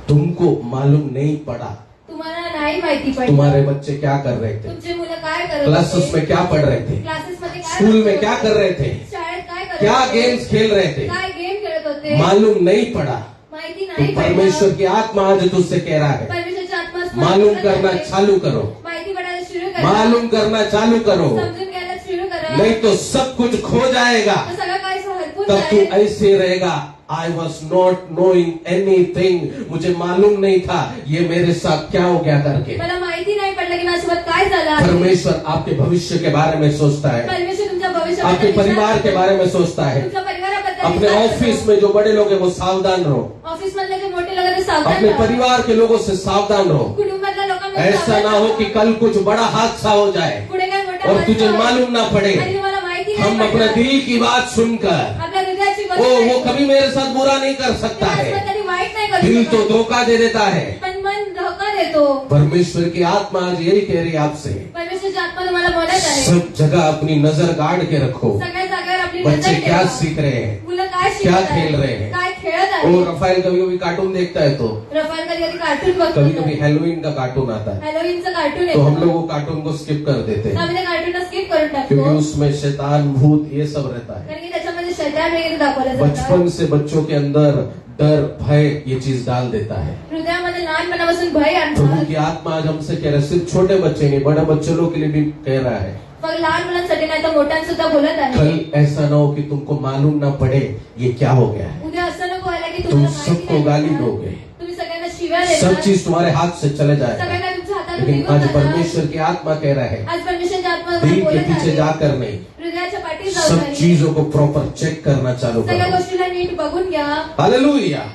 तुमको मालूम नहीं पड़ा तुम्हाला नाही माहिती पडलं. तुम्हारे बच्चे क्या कर रहे थे, तुमचे मुलं काय करत क्लासेस होते, में क्या पढ़ रहे थे, क्लासेस मध्ये काय स्कूल में करत क्या होते, कर रहे थे, शाळेत काय करत क्या होते, गेम्स खेल रहे थे, काय गेम खेळत होते, मालूम नहीं पड़ा। माहिती तो नाही परमेश्वर पडलं. की आत्मा आज तुझसे कह रहा है परमेश्वरची आत्मा मालूम करना चालू करो, माहिती पडायला सुरू करा, मालूम करना चालू करो, समजून घ्यायला सुरू करा. नहीं तो सब कुछ खो जाएगा। तर सगळं काय हरपून तब तू जाईल. ऐसे रहेगा, I was not knowing anything, मुझे मालूम नहीं था ये मेरे साथ क्या हो गया करके। मला माहिती नाही पडलं की माझ्यासोबत काय झालं आहे. परमेश्वर आपके भविष्य के बारे में सोचता है, परमेश्वर तुमच्या आपके भविष्याबद्दल परिवार विचार के बारे में सोचता है। तुमच्या परिवाराबद्दल अपने विचार ऑफिस करतो. में जो बड़े लोग हैं वो सावधान रहो, ऑफिस मधले जे मोठे लोक ते सावधान अपने राहा. परिवार के लोगों से सावधान रहो। कुटुंबातल्या लोकांना ऐसा सावधान ना हो राहा. कि कल कुछ बड़ा हादसा हो जाए पुढे काय मोठा और हादसा तुझे होईल. मालूम ना पड़े। आणि तुम्हाला माहिती नाही हम अपने पडलं. दिल की बात सुनकर आपल्या हृदयाची गोष्ट वो ऐकून कभी मेरे साथ बुरा नहीं कर सकता माझ्यासोबत है। कधी वाईट नाही करू दिल तो शकत. धोखा दे देता है। पण मन धोका देतो. परमेश्वर की आत्मा आज यही कह रही है आपसे, परमेश्वरची आत्मा तुम्हाला बोलत आहे. सब जगह अपनी नजर गाड़ के रखो। सगळ्या जागेवर आपली बच्चे नजर क्या ठेवा. सीख रहे हैं, मुलं काय क्या शिकत खेल रहे आहे, हैं? काय खेळत वो आहे. रफाइल कभी कभी कार्टून देखता है तो रफाल कधी कधी कार्टून बघतो. कभी कभी हेलोवीन का कार्टून आता है हॅलोवीनचं कार्टून तो हम येतं. लोग वो कार्टून को स्किप कर देते हैं आम्ही त्या कार्टूनला स्किप करून क्योंकि टाकतो. उसमें शैतान भूत ये सब रहता है। कारण की त्याच्यामध्ये शैतान वगैरे दाखवलं जातं. बचपन से बच्चों के अंदर डर भय ये चीज डाल देता है। हृदयामध्ये मनामध्ये लहानपणापासून भय प्रभु आणतात. की आत्मा आज हमसे कह रहा है, सिर्फ छोटे बच्चे नहीं, बड़े बच्चे लोग के लिए भी कह रहा है, फक्त लहान मुलांसाठी नाही तर मोठ्यांसुद्धा बोलत आहे. कल ऐसा ना हो कि तुमको मालूम ना पड़े ये क्या हो गया है, उद्या असं नको व्हायला की तुम तुम्हाला माहिती सबको नाही गाली पडणार. दोगे, तुम्ही सगळ्यांना शिव्या सब देणार, चीज तुम्हारे हाथ से चले जाएगा. सगळं काही तुमच्या हातातून लेकिन निघून आज जाणार. परमेश्वर की आत्मा कह रहा है, आज परमेश्वरच्या आत्मा दिल के बोलत पीछे आहे. जाकर नहीं, हृदयाच्या पाठी जाऊन सब नाही. चीजों को प्रॉपर चेक करना चालू सगळ्या करो. गोष्टीला नीट बघून घ्या. हालेलुया.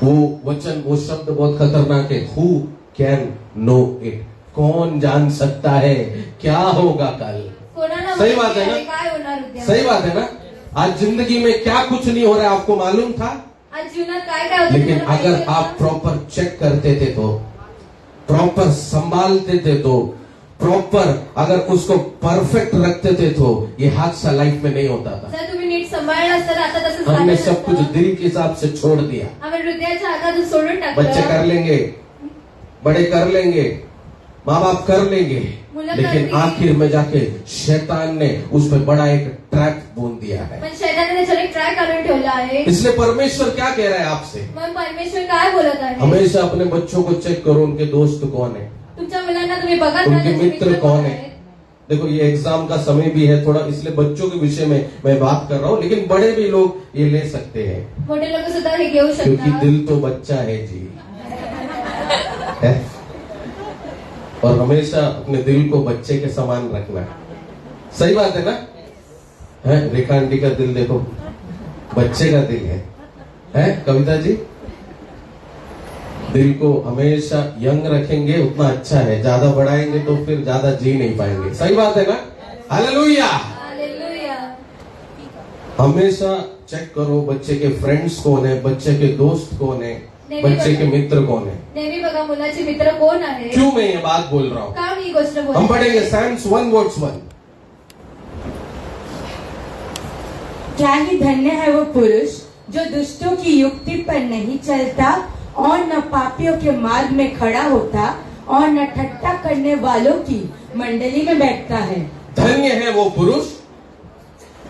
वो वचन, वो शब्द बहुत खतरनाक है. हु कैन नो इट, कौन जान सकता है क्या होगा कल. कोणाला सही बात माहिती है ना? आहे काय होणार उद्या. सही बात है ना. आज जिंदगी में क्या कुछ नहीं हो रहा है आपको मालूम था, आज जीवनात काय काय होतं लेकिन तुम्हाला अगर माहिती आप होतं? प्रॉपर चेक करते थे तो, प्रॉपर संभालते थे तो, प्रॉपर अगर उसको परफेक्ट रखते थे तो ये हादसा लाइफ में नहीं होता था. जर तुम्ही नीट सांभाळलं असतं तर आता तसं हमने झालं सब कुछ नसतं. दिल के हिसाब से छोड़ दिया. आम्ही हृदयाच्या हातातून सोडून बच्चे कर टाकलं. लेंगे, बड़े कर लेंगे, माँ बाप कर लेंगे, लेकिन आखिर में जाके शैतान ने उस पर बड़ा एक ट्रैप बुन दिया है. पण शैताने त्याच्यावर एक ट्रॅक आणून ठेवला आहे. इसलिए परमेश्वर क्या कह रहा है आपसे, मग परमेश्वर काय बोलत आहे? हमेशा अपने बच्चों को चेक करो, उनके दोस्त कौन है, तुमच्या मुलांना तुम्ही बघत राहा, उनके त्याचे मित्र कौन है. देखो ये एग्जाम का समय भी है थोड़ा, इसलिए बच्चों के विषय में मैं बात कर रहा हूँ, लेकिन बड़े भी लोग ये ले सकते हैं, मोठे लोक सुद्धा हे घेऊ क्योंकि शकतात. दिल तो बच्चा है जी. है? और हमेशा अपने दिल को बच्चे के समान रखना. सही बात है ना. है रेखा आंटी का दिल देखो, बच्चे का दिल है कविता जी. दिल को हमेशा यंग रखेंगे उतना अच्छा है, ज्यादा बढ़ाएंगे तो फिर ज्यादा जी नहीं पाएंगे. सही बात है ना. हालेलुया. हालेलुया. हमेशा चेक करो बच्चे के फ्रेंड्स कौन है, बच्चे के दोस्त कौन है, बच्चे के मित्र कौन है. नेहमी बघा मुलाचे मित्र कोण आहे. क्यों मैं ये बात बोल रहा हूँ, का मी ही गोष्ट हम बोलते पढ़ेंगे Psalms 1:1. क्या ही धन्य है वो पुरुष जो दुष्टों की युक्ति पर नहीं चलता और न पापियों के मार्ग में खड़ा होता और न ठट्टा करने वालों की मंडली में बैठता है. धन्य है वो पुरुष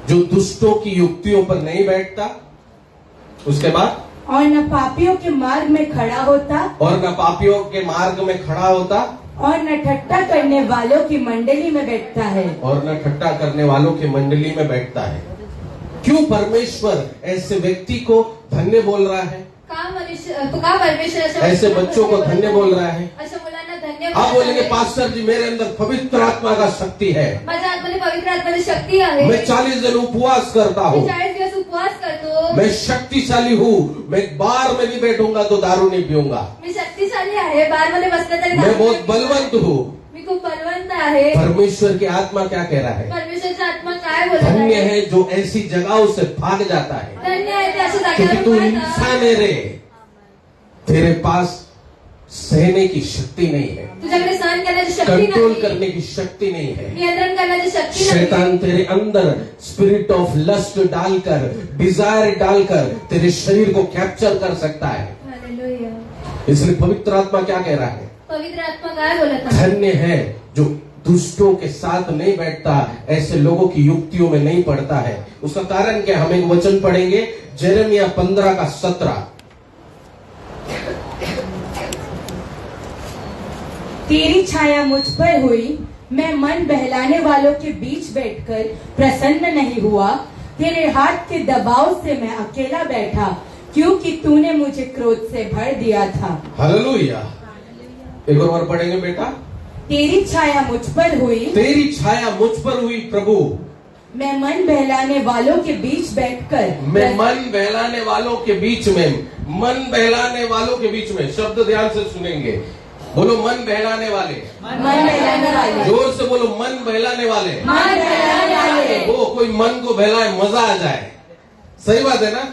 जो दुष्टों की युक्तियों पर नहीं बैठता, उसके बाद और न पापियों के मार्ग में खड़ा होता और न पापियों के मार्ग में खड़ा होता और न ठट्टा करने वालों की मंडली में बैठता है. और न ठट्टा करने वालों की मंडली में बैठता है. क्यों परमेश्वर ऐसे व्यक्ति को धन्य बोल रहा है, का मनुष्य तो का परमेश्वर ऐसे बच्चों को धन्य बोल रहा है. अशा मुलांना धन्य आप बोलत बोलेंगे आहे. पास्टर जी मेरे अंदर पवित्र आत्मा का शक्ति है, माझ्या आतमध्ये पवित्र आत्म्याची शक्ती आहे. मैं 40 दिन उपवास करता मी हूँ, 40 दिवस उपवास करतो. मैं शक्तिशाली हूँ, मैं बार में नहीं बैठूंगा तो दारू नहीं पीऊंगा, मी शक्तिशाली आहे. बारमध्ये बसलं तरी मैं दारू बहुत नाही. बलवंत हूँ. मी खूप बलवंत आहे. परमेश्वर की आत्मा क्या कह रहा है, परमेश्वरचा आत्मा काय बोलत धन्य आहे? है जो ऐसी जगहों से भाग जाता है, धन्य आहे ते अशा क्योंकि तू जागेवर इंसान है रे, तेरे पास सहने की शक्ति नहीं है, तुझ्याकडे सहन करण्याची शक्ती कंट्रोल नाही. करने की शक्ति नहीं है. नियंत्रण करण्याची शक्ती नाही. शैतान तेरे अंदर स्पिरिट ऑफ लस्ट डालकर, डिजायर डालकर तेरे शरीर को कैप्चर कर सकता है. हालेलुया. इसलिए पवित्र आत्मा क्या कह रहा है, पवित्र आत्मा काय बोलत आहे? धन्य है जो दुष्टों के साथ नहीं बैठता, ऐसे लोगों की युक्तियों में नहीं पड़ता है. उसका कारण क्या, हम एक वचन पढ़ेंगे जेरेमिया 15:17. तेरी छाया मुझ पर हुई, मैं मन बहलाने वालों के बीच बैठकर प्रसन्न नहीं हुआ. तेरे हाथ के दबाव से मैं अकेला बैठा, क्योंकि तूने मुझे क्रोध से भर दिया था. हालेलुया. एक और बार पढ़ेंगे बेटा. तेरी छाया मुझ पर हुई, तेरी छाया मुझ पर हुई प्रभु, मैं मन बहलाने वालों के बीच बैठकर मैं मन बहलाने वालों के बीच में, मन बहलाने वालों के बीच में. शब्द ध्यान से सुनेंगे. बोलो मन बहलाने वाले, मन बहलाने वाले, जोर से बोलो मन बहलाने वाले. मन बहलाने वाले. वो कोई मन को बहलाए, मजा आ जाए. सही बात है ना.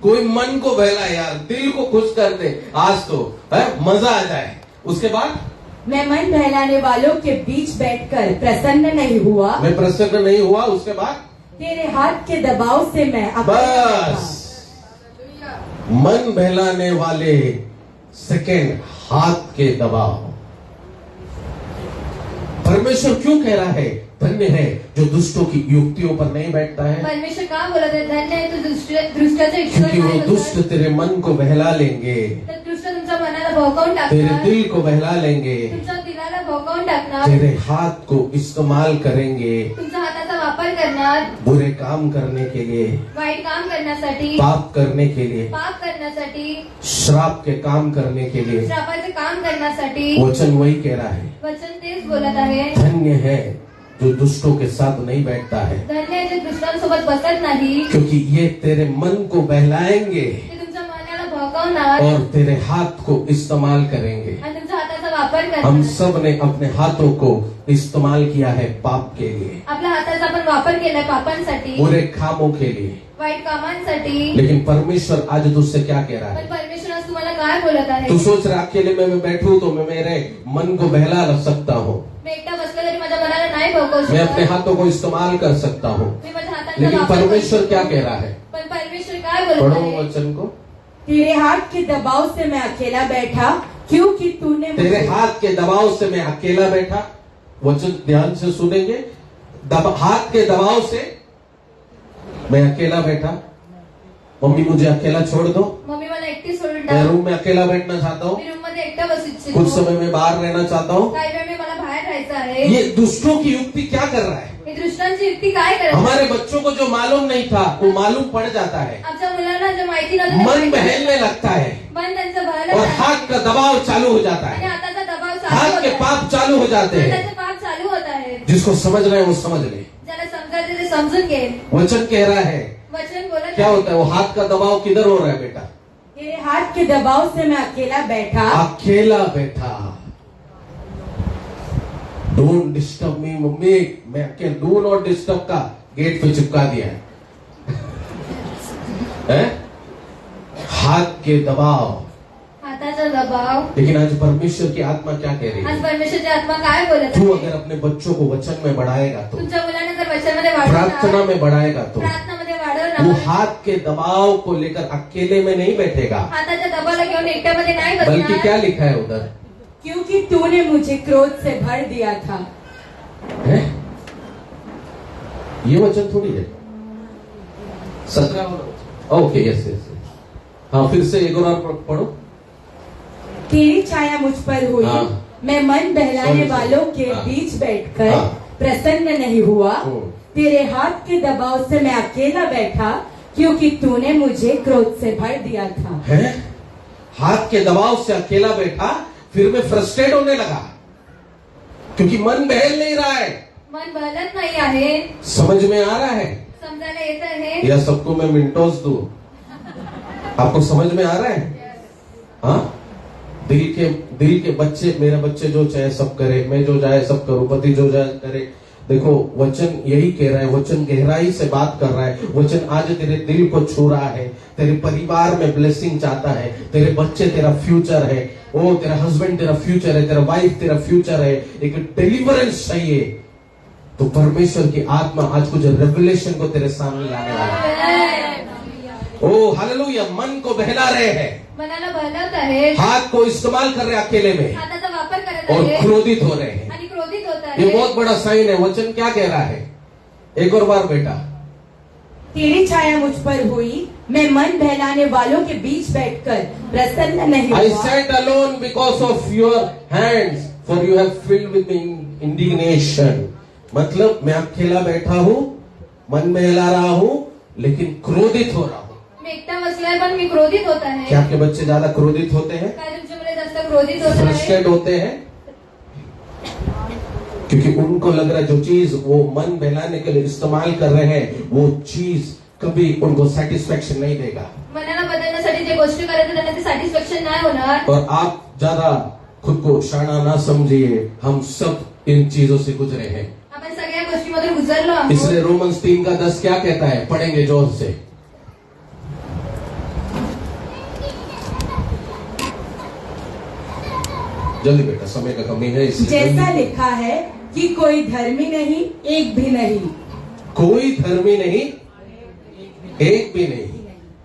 कोई मन को बहलाए यार, दिल को खुश कर दे आज तो है, मजा आ जाए. उसके बाद मैं मन बहलाने वालों के बीच बैठकर प्रसन्न नहीं हुआ. मैं प्रसन्न नहीं हुआ. उसके बाद तेरे हाथ के दबाव से मैं अकेला बस मन बहलाने वाले, सेकेंड हाथ के दबाव. परमेश्वर क्यों कह रहा है धन्य है जो दुष्टों की युक्तियों पर नहीं बैठता है, परमेश्वर का बोलत आहे? धन्य आहे तू दृष्ट्याच्या क्योंकि वो इच्छेवर दुष्ट तेरे मन को बहला लेंगे. तर दृष्ट तुमच्या मनाला भोकावून तेरे टाकणार, दिल को बहला लेंगे, तुमच्या दिलाला भोकावून टाकणार, तेरे हाथ को इस्तेमाल करेंगे तुमच्या हाताचा वापर करणार, बुरे काम करने के लिए, वाईट काम करण्यासाठी, पाप करने के लिए, पाप करण्यासाठी, श्राप के काम करने के लिए। श्रापाचे काम करण्यासाठी। वचन वही कह रहा है, वचन तेच बोलत आहे, धन्य है जो दुष्टों के साथ नहीं बैठता है, धन्य आहे जे दुष्टांसोबत बसत नाही, क्योंकि ये तेरे मन को बहलाएंगे ते तुमच्या मनाला भोकावणार और तेरे हाथ को इस्तेमाल करेंगे। आणि तुमच्या हाताचा वापर हम करणार। सब ने अपने हाथों को इस्तेमाल किया है पाप के लिए, आपल्या हाताचा आपण वापर केलाय पापांसाठी, बुरे कामों के लिए, वाईट कामांसाठी। लेकिन परमेश्वर आज तुझसे क्या कह रहा पण है? परमेश्वर आज तुम्हाला काय बोलत आहे? तू सोच रहा अकेले में मैं बैठूं तो मैं मेरे मन को बहला सकता हूँ, मी एकटा बसला तरी माझ्या मनाला नाही भोकवू मैं अपने शकत, हाथों को इस्तेमाल कर सकता हूँ, मी माझ्या हाताचा लेकिन वापर करू परमेश्वर शकतो। क्या कह रहा है? पण परमेश्वर काय बोलत पढ़ो आहे? वचन को। तेरे हाथ के दबाव से मैं अकेला बैठा क्योंकि तूने तेरे मुझे हाथ के दबाव से मैं अकेला बैठा। वचन ध्यान से सुनेंगे। हाथ के दबाव से मैं अकेला बैठा। मम्मी मुझे अकेला छोड़ दो, मम्मी मला एकटी सोडून मैं टाक, रूम में अकेला बैठना चाहता हूँ, मी रूम मध्ये एकटा बसू कुछ इच्छितो, समय में बाहर रहना चाहता हूँ। काही वेळ मी मला बाहेर राहायचं आहे। ये दुष्टों की युक्ति क्या कर रहा है? हे दृष्टांची युक्ती काय करत आहे? हमारे बच्चों को जो मालूम नहीं था वो मालूम पड़ जाता है, आमच्या मुलांना जे माहिती नव्हतं ते मन माहिती बहलने लगता है मन त्यांचं बहलत और आहे हाथ का दबाव चालू हो जाता आणि है, हाताचा दबाव चालू हाथ होत के आहे, पाप चालू हो जाते हैं। त्याचे पाप चालू होत आहे। जिसको समझना है वो समझ ले। ज्याला समजायचं ते समजून घे। वचन कह रहा है वचन बोलत क्या आहे, होता है? वो हाथ का दबाव किधर हो रहा है बेटा? तेरे हाथ के दबाव से मैं अकेला बैठा अकेला बैठा। डोंट डिस्टर्ब मी मम्मी, मैं अकेला डू नॉट डिस्टर्ब का गेट पे चिपका दिया है, हैं? हाथ के दबाव। हाताचा दबाव। लेकिन आज परमेश्वर की आत्मा क्या कह रही आज है? परमेश्वरची आत्मा काय बोलत तू आहे? अगर अपने बच्चों को वचन में बढ़ाएगा तो, तुमच्या मुलांना जर वचनामध्ये प्रार्थना वाढवणार, में बढ़ाएगा तो, प्रार्थनामध्ये वो वाढवणार, हाथ के दबाव को लेकर अकेले में नहीं बैठेगा, हाताच्या दबावाला घेऊन एकट्यामध्ये नाही बल्कि बसणार, क्या लिखा है उधर? क्योंकि तूने मुझे क्रोध से भर दिया था। है? ये वचन थोड़ी है। 17 ओके, यस यस। हाँ, फिर से एक और पढ़ो। तेरी छाया मुझ पर हुई, हाँ। मैं मन बहलाने Sorry, वालों के हाँ। बीच बैठकर हाँ। प्रसन्न नहीं हुआ। हम्म। तेरे हाथ के दबाव से मैं अकेला बैठा क्योंकि तूने मुझे क्रोध से भर दिया था। है? हाथ के दबाव से अकेला बैठा, फिर मैं फ्रस्ट्रेट होने लगा क्योंकि मन बहल नहीं रहा है। मन बहलत नाही आहे, समझ में आ रहा है समजायला येत आहे। या सबको मैं मिनटोस दूं? आपको समझ में आ रहा है? हाँ, दिल के बच्चे, मेरे बच्चे जो चाहे सब करे, मैं जो चाहे सब करूं, पति जो चाहे करे। देखो वचन यही कह रहा है, वचन गहराई से बात कर रहा है। वचन आज तेरे दिल को छू रहा है, तेरे परिवार में ब्लेसिंग चाहता है, तेरे बच्चे तेरा फ्यूचर है, ओ तेरा हस्बैंड तेरा फ्यूचर है, तेरा वाइफ तेरा फ्यूचर है, एक डिलीवरेंस चाहिए। तो परमेश्वर की आत्मा आज कुछ रेवलेशन को तेरे सामने लाने वाला है। ओ हालेलुया, मन को बहला रहे हैं, मनाला बहलत आहे, हाथ को इस्तेमाल कर रहे हैं अकेले में हाताचा वापर करत और आहे क्रोधित हो रहे हैं। आणि क्रोधित होत ये आहे। बहुत बड़ा साइन है। वचन क्या कह रहा है? एक और बार बेटा। तेरी छाया मुझ पर हुई, मैं मन बहलाने वालों के बीच बैठकर प्रसन्न नहीं I हुआ। sat alone because of your hands, for you have filled with me indignation। मतलब मैं अकेला बैठा हूँ, मन बहला रहा हूँ, लेकिन क्रोधित हो रहा हूँ। मी एकटा बसलाय पण मी क्रोधित होत आहे। क्या आपके बच्चे ज्यादा क्रोधित होते हैं, काय तुमचे मुले जास्त क्रोधित होत आहे? फ्रस्ट्रेट होते हैं? क्योंकि उनको लग रहा है जो चीज वो मन बहलाने के लिए इस्तेमाल कर रहे हैं, वो चीज कभी उनको सेटिस्फेक्शन नहीं देगा। मनाला बदलण्यासाठी जे गोष्टी करायचं त्यांना ते सॅटिस्फॅक्शन नाही होणार। और आप ज्यादा खुद को शाना ना समझिए, हम सब इन चीजों से गुजरे हैं। आपण सगळ्या गोष्टीमधून गुजरलो आहोत। इसलिए रोमन्स 3:10 क्या कहता है? पढ़ेंगे जोर से। जल्दी बेटा, समय का कमी है इसलिए जैसा जल्दी। लिखा है कि कोई धर्मी नहीं, एक भी नहीं। कोई धर्मी नहीं, एक भी नहीं।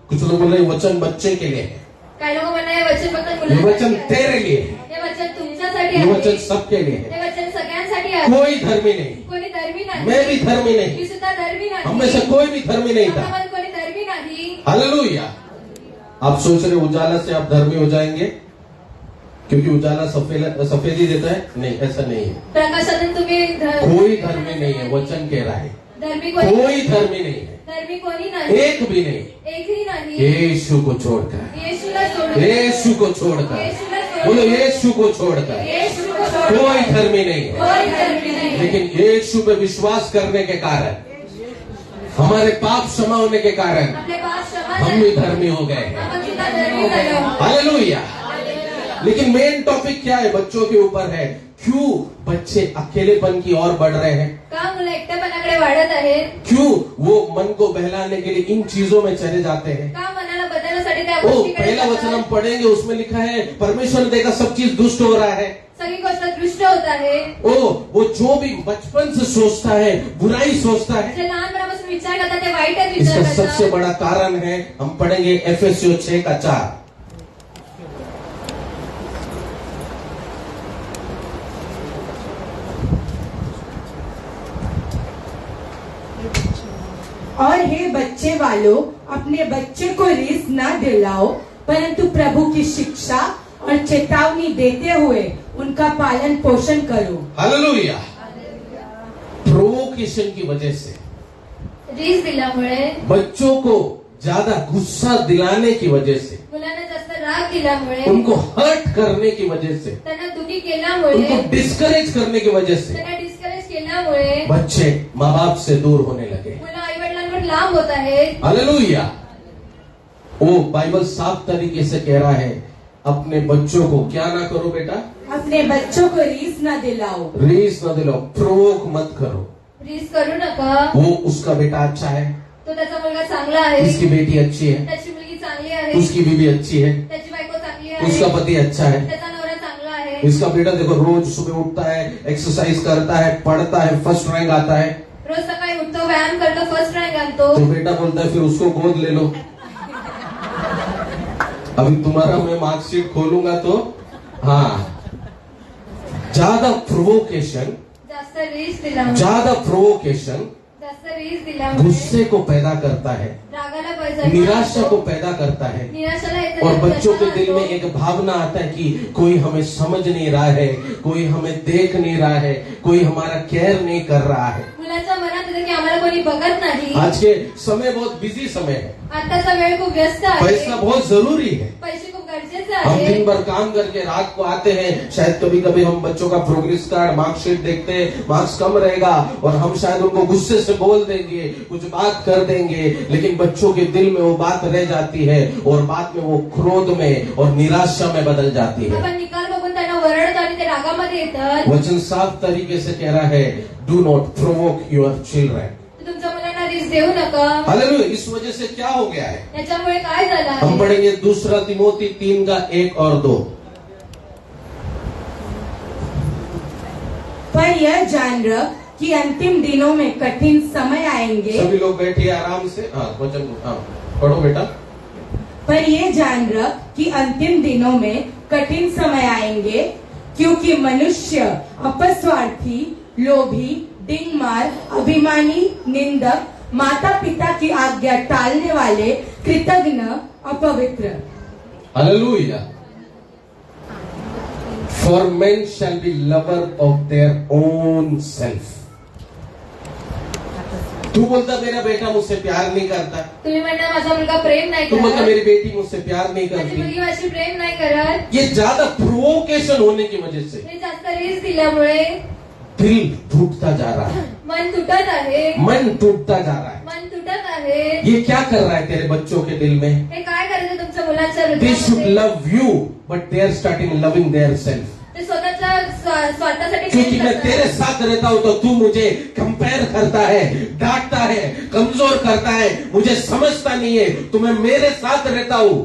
कुछ लोग बोल रहे हैं वचन बच्चे के लिए है, काही लोक म्हणणार हे वचन फक्त ये वचन मुलांसाठी तेरे लिए है, आहे। हे वचन तुमच्यासाठी ये वचन आहे। सबके लिए है। हे वचन सगळ्यांसाठी आहे। कोई धर्मी नहीं, कोणी धर्मी नाही। मैं भी धर्मी नहीं, मी सुद्धा धर्मी नाही। हम में से कोई भी धर्मी नहीं था। आपल्यामध्ये कोणी धर्मी नाही। हालेलुया। आप सोच रहे उजाला से आप धर्मी हो जाएंगे? क्योंकि उजाला सफेदी देता है? नहीं, ऐसा नहीं है। प्रकाशातून तुम्ही कोई धर्मी नहीं है, वचन कह रहा है। धर्मी कोई धर्मी नहीं है, धर्मी कोणी नाही, एक भी नहीं, एकही नाही, यीशु को छोड़कर, येशूला सोडून, यीशु को छोड़कर, येशूला सोडून, बोलो यीशु को छोड़कर येशू को सोडून कोई धर्मी नहीं है। कोई धर्मी नाही। लेकिन यीशु पे विश्वास करने के कारण, हमारे पाप क्षमा होने के कारण आपले पाप क्षमा हम भी धर्मी हो गए हैं। आपण सुद्धा धर्मी झालो। हालेलुया। लेकिन मेन टॉपिक क्या है? बच्चों के ऊपर है। क्यों बच्चे अकेलेपन की ओर बढ़ रहे हैं? का मुलं एकटेपणाकडे वाढत आहेत? क्यों वो मन को बहलाने के लिए इन चीजों में चले जाते हैं? का मनाला बदलण्यासाठी त्या ओ, गोष्टीकडे पहला वचन हम जातात? पढ़ेंगे, उसमें लिखा है परमेश्वर ने देखा सब चीज दुष्ट हो रहा है। सगळी गोष्ट दृष्ट होत आहे। ओ, वो जो भी बचपन से सोचता है, बुराई सोचता है, जे लहानपणापासून विचार करतात ते वाईटच इसका विचार सबसे करतात। बड़ा कारण है, हम पढ़ेंगे एफएससी 6:4। और हे बच्चे वालों, अपने बच्चे को रीस न दिलाओ, परंतु प्रभु की शिक्षा और चेतावनी देते हुए उनका पालन पोषण करो। हालेलुया। प्रोवोकेशन की वजह से, रीस दिल्यामुळे, बच्चों को ज्यादा गुस्सा दिलाने की वजह से, मुलांना जास्त राग दिल्यामुळे, उनको हर्ट करने की वजह से, त्यांना दुखी केल्यामुळे, उनको डिस्करेज करने की वजह से त्यांना डिस्करेज केल्यामुळे बच्चे माँ बाप से दूर होने लगे। मुलं आई वडिलांवर लांब होत आहेत। हालेलुया। वो बाइबल साफ तरीके से कह रहा है, अपने बच्चों को क्या ना करो बेटा? अपने बच्चों को रीस न दिलाओ। रीस न दिलाओ, प्रोवोक मत करो। रीस करू नका। वो उसका बेटा अच्छा है, तो त्याचा मुलगा चांगला आहे, उसकी बेटी अच्छी है, त्याची मुलगी चांगली आहे, उसकी बीवी अच्छी है, त्याची बायको चांगली आहे, उसका पति अच्छा है, त्याचा नवरा चांगला आहे, इसका बेटा देखो रोज सुबह उठता है, एक्सरसाइज करता है, पढ़ता है, फर्स्ट रैंक आता है। रोज सकाळी उठतो, व्यायाम करतो, फर्स्ट रँक आणतो। तो बेटा बोलता है फिर उसको गोद ले लो। अभी तुम्हारा मैं मार्कशीट खोलूंगा तो हाँ, ज्यादा प्रोवोकेशन, जास्त रीस दिल्यामुळे, ज्यादा प्रोवोकेशन जास्त रीस दिल्यामुळे गुस्से को पैदा करता है, रागाला पैसा, निराशा को पैदा करता है, निराशाला येतं, और बच्चों के दिल में निराशा एक भावना आता है कि कोई हमें समझ नहीं रहा है, कोई हमें देख नहीं रहा है, कोई हमारा केयर नहीं कर रहा है। मुलांच्या मनात येतं की आम्हाला कोणी बघत नाही। आज के समय बहुत बिजी समय है, आताचा वेळ खूप व्यस्त आहे, पैसा बहुत जरूरी है। पैसे खूप गरजेचे हम आहे। दिन भर काम करके रात को आते हैं, शायद कभी कभी हम बच्चों का प्रोग्रेस कार्ड, मार्कशीट देखते हैं, मार्क्स कम रहेगा और हम शायद उनको गुस्से से बोल देंगे, कुछ बात कर देंगे, लेकिन बच्चों के दिल में वो बात रह जाती है और बाद में वो क्रोध में और निराशा में बदल जाती है। आपण निकाल बघून त्यांना वरडतो आणि ते रागामध्ये येतात। वचन साफ तरीके से कह रहा है, do not provoke your children. तुमच्या मुलांना रीस देऊ नका। हालेलुया। इस वजह से क्या हो गया है? याच्यामुळे काय झालं हम आहे? पढ़ेंगे 2 तिमोथी 3:1 और 2। पर यह जान रख कि अंतिम दिनों में कठिन समय आएंगे। सभी लोग बैठिए आराम से। हाँ, वचन पढ़ो बेटा। पर ये जान रख कि अंतिम दिनों में कठिन समय आएंगे, क्योंकि मनुष्य अपस्वार्थी, लोभी, डिंगमार, अभिमानी, निंदक, माता पिता की आज्ञा टालने वाले, कृतज्ञ, अपवित्र। Hallelujah. For men shall be lover of their own self। तू बोलता मेरा बेटा मुझसे प्यार नहीं करता, तुम्ही म्हणता माझा मुलगा प्रेम नाही तू बोलता करत, मेरी बेटी मुझसे प्यार नहीं माझी करती। मुलगी माझी प्रेम नाही करत। ये ज्यादा प्रोवोकेशन होने की वजह से हे जास्त रीस दिल्यामुळे दिल टूटता जा रहा है, मन तुटत आहे, मन टूटता जा रहा है। मन तुटत आहे। ये क्या कर रहा है तेरे बच्चों के दिल में? हे काय करायचं तुमच्या मुलांच्या They should हृदयामध्ये? love you, but they are starting loving their self। ते स्वतःच्या स्वार्थासाठी क्योंकि प्रेम मैं तेरे करतात। साथ रहता हूं तो तू मुझे कंपेयर करता है, डांटता है, कमजोर करता है, मुझे समझता नहीं है। तो मैं मेरे साथ रहता हूं,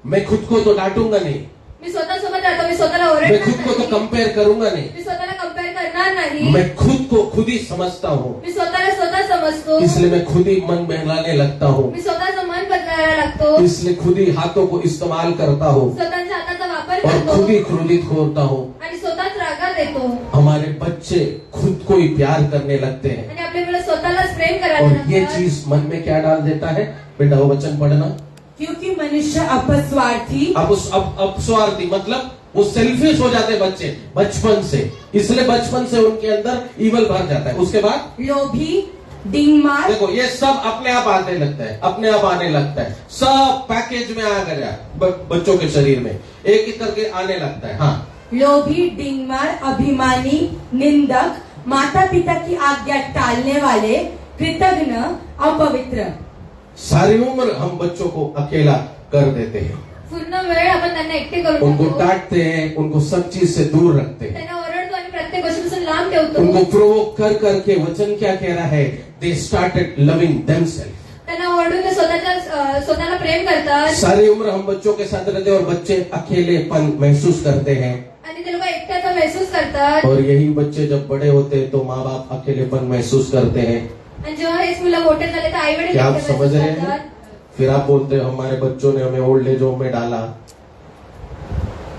मैं खुद को तो डांटूंगा नहीं, मी स्वतः सोबत राहतो, मी स्वतःला मैं ओरडणार खुद को तो नाही, कंपेयर करूंगा नहीं, मी स्वतःला कंपेअर करणार नाही, मैं खुद को खुद ही समझता हूं, मी स्वतःला स्वतः समजतो, इसलिए मैं खुद ही मन बहलाने लगता हूं, मी स्वतःचं मन बदलायला लागतो, इसलिए खुद ही हाथों को इस्तेमाल करता हूं स्वतःच्या हाताचा वापर और करतो खुद ही क्रोधित होता हूं। आणि स्वतःच रागात येतो हमारे बच्चे खुद को ही प्यार करने लगते हैं आणि आपले मुलं स्वतःलाच प्रेम करायला और ये लागतात। चीज मन में क्या डाल देता है? बेटा वो वचन पढ़ना। क्योंकि मनुष्य अपस्वार्थी, अपस्वार्थी मतलब वो सेल्फिश हो जाते हैं बच्चे बचपन से, इसलिए बचपन से उनके अंदर ईवल भर जाता है। उसके बाद लोभी, डिंगमार, देखो ये सब अपने आप आने लगता है, अपने आप आने लगता है, सब पैकेज में आ गया बच्चों के शरीर में एक एक करके आने लगता है। हाँ, लोभी, डिंगमार, अभिमानी, निंदक, माता पिता की आज्ञा टालने वाले, कृतघ्न, अपवित्र। सारी उम्र हम बच्चों को अकेला कर देते हैं, पूर्ण वेळ आपण त्यांना एकटे करून उनको टाकतो. डांटते हैं, उनको सब चीज से दूर रखते हैं, त्यांना ओरडतो आणि प्रत्येक गोष्टीपासून लांब ठेवतो. उनको प्रोवोक कर करके वचन क्या कह रहा है, दे स्टार्टेड लविंग देमसेल्फ। त्यांना ओरडून ते स्वतःला प्रेम करतात सारी उम्र हम बच्चों के साथ रहते हैं और बच्चे अकेलेपन महसूस करते हैं, आणि ते लोक एकट्याचा महसूस करतात. और यही बच्चे जब बड़े होते हैं तो माँ बाप अकेलेपन महसूस करते हैं। आणि जेव्हा हेच मुलं मोठे झाले तर आई वडील क्या आप समझ रहे हैं? फिर आप बोलते हैं हमारे बच्चों ने हमें ओल्ड एज होम में डाला।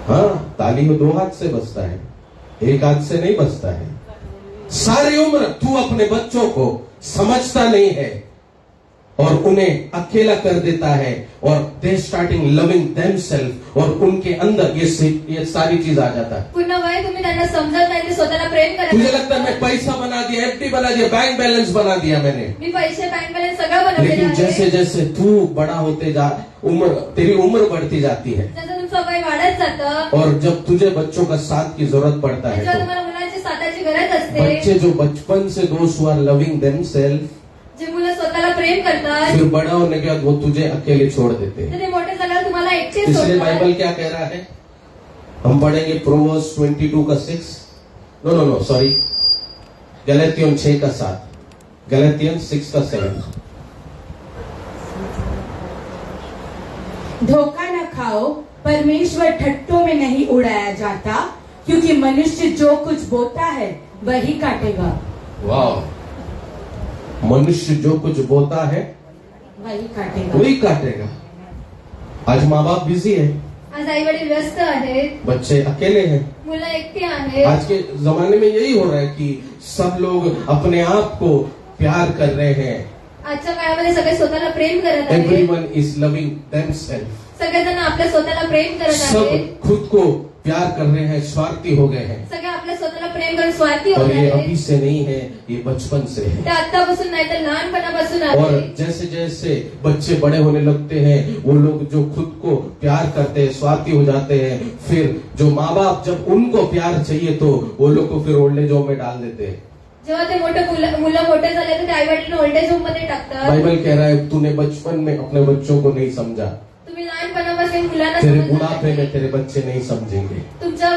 हाँ, ताली में 2 हाथ से बजता है, 1 हाथ से नहीं बजता है। सारी उम्र तू अपने बच्चों को समझता नहीं है और उन्हें अकेला कर देता है, और दे स्टार्टिंग लविंग देमसेल्फ, और उनके अंदर ये सारी चीज आ जाता है। पूर्ण वय तुम्ही त्यांना समजत नाही, ते स्वतःला प्रेम करत मुझे लगता है मैं पैसा बना दिया, एफडी बना दिया, बैंक बैलेंस बना दिया मैंने, मी पैसे बँक बॅलन्स सगळं बनवलेलं लेकिन आहे. जैसे जैसे तू बड़ा होते जा, तेरी उम्र बढ़ती जाती है, जसं तुमचं वय वाढत जातं, और जब तुझे बच्चों का साथ की जरूरत पड़ता है जेव्हा तो तुम्हाला मुलांची साथाची गरज असते, बच्चे जो बचपन से दोस्त हुआ लविंग देमसेल्फ, जे मुलं स्वतःला प्रेम करतात फिर बड़ा होने के बाद वो तुझे अकेले छोड़ देते हैं। तर ते मोठे झाल्यावर तुम्हाला एकटे इसलिए सोडतात. बाइबल क्या कह रहा है, हम पढ़ेंगे प्रोवर्ब्स 22 का 6, नो सॉरी, गलातियन 6 का 7, गलातियन 6 का 7। धोखा न खाओ, परमेश्वर ठट्टों में नहीं उड़ाया जाता, क्योंकि मनुष्य जो कुछ बोता है वही काटेगा। वाह, मनुष्य जो कुछ बोता है वही काटेगा। वही काटेगा। आज माँ बाप बिजी है, आज आई वडील व्यस्त आहेत, बच्चे अकेले हैं। मुलं एकटी आहेत. आज के जमाने में यही हो रहा है कि सब लोग अपने आप को प्यार कर रहे हैं, आजच्या काळामध्ये सगळे स्वतःला प्रेम करत आहेत. एवरीवन इज लविंग देमसेल्फ, सगळेजण आपल्या स्वतःला प्रेम करत सब आहेत. खुद को प्यार कर रहे हैं, स्वार्थी हो गए हैं, सगळे आपल्या स्वतःला प्रेम करून स्वार्थी और होत ये अभी आहेत. से नहीं है, ये बचपन से है। ते आतापासून नाही तर लहानपणापासून और आहे. जैसे जैसे बच्चे बड़े होने लगते हैं, वो लोग जो खुद को प्यार करते हैं, स्वार्थी हो जाते हैं, फिर जो माँ बाप जब उनको प्यार चाहिए तो वो लोग को फिर ओल्ड एज होम में डाल देते हैं। जेव्हा ते मुलं मोठे झाले तर ते आई वडील ओल्ड एज होम मध्ये टाकतात. बाइबल कह रहा है तूने बचपन में अपने बच्चों को नहीं समझा, तुम्ही लहानपणापासून मुलांना तेरे समजणार बुढ़ापे में नाही. तेरे बच्चे नहीं समझेंगे। तुमच्या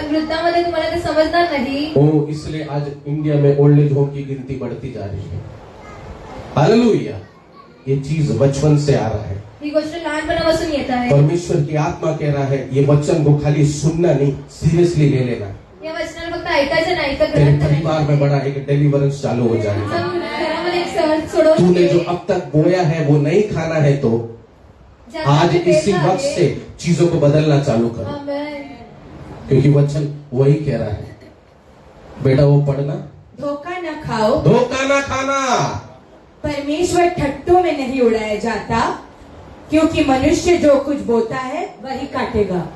वृद्धामध्ये तुम्हाला ते समजणार नाही. ओ, इसलिए आज इंडिया में ओल्ड एज होम की गिनती बढ़ती जा रही है। हालेलुया, ये चीज बचपन से आ रहा है। ही गोष्ट लहानपणापासून येत आहे. परमेश्वर की आत्मा कह रहा है ये वचन को खाली सुनना नहीं, सीरियसली ले लेना। या वचनाला फक्त ऐकायचं नाही तर तेरे ग्रहण परिवार में करायचं. बड़ा एक डिलीवरेंस चालू हो जाएगा। तुमच्या घरामध्ये एक सहज सोडवून तूने जो घे. अब तक बोया है वो नहीं खाना है, तो ज्या आज तुम्ही इसी पेरलं वक्त आहे, से चीजों को बदलना चालू करो, आमेन. क्योंकि वचन वही कह रहा है। बेटा वो पढ़ना, धोखा न खाओ, धोखा ना खाना, परमेश्वर ठट्टों में नहीं उड़ाया जाता, क्योंकि मनुष्य जो कुछ बोता है वही काटेगा।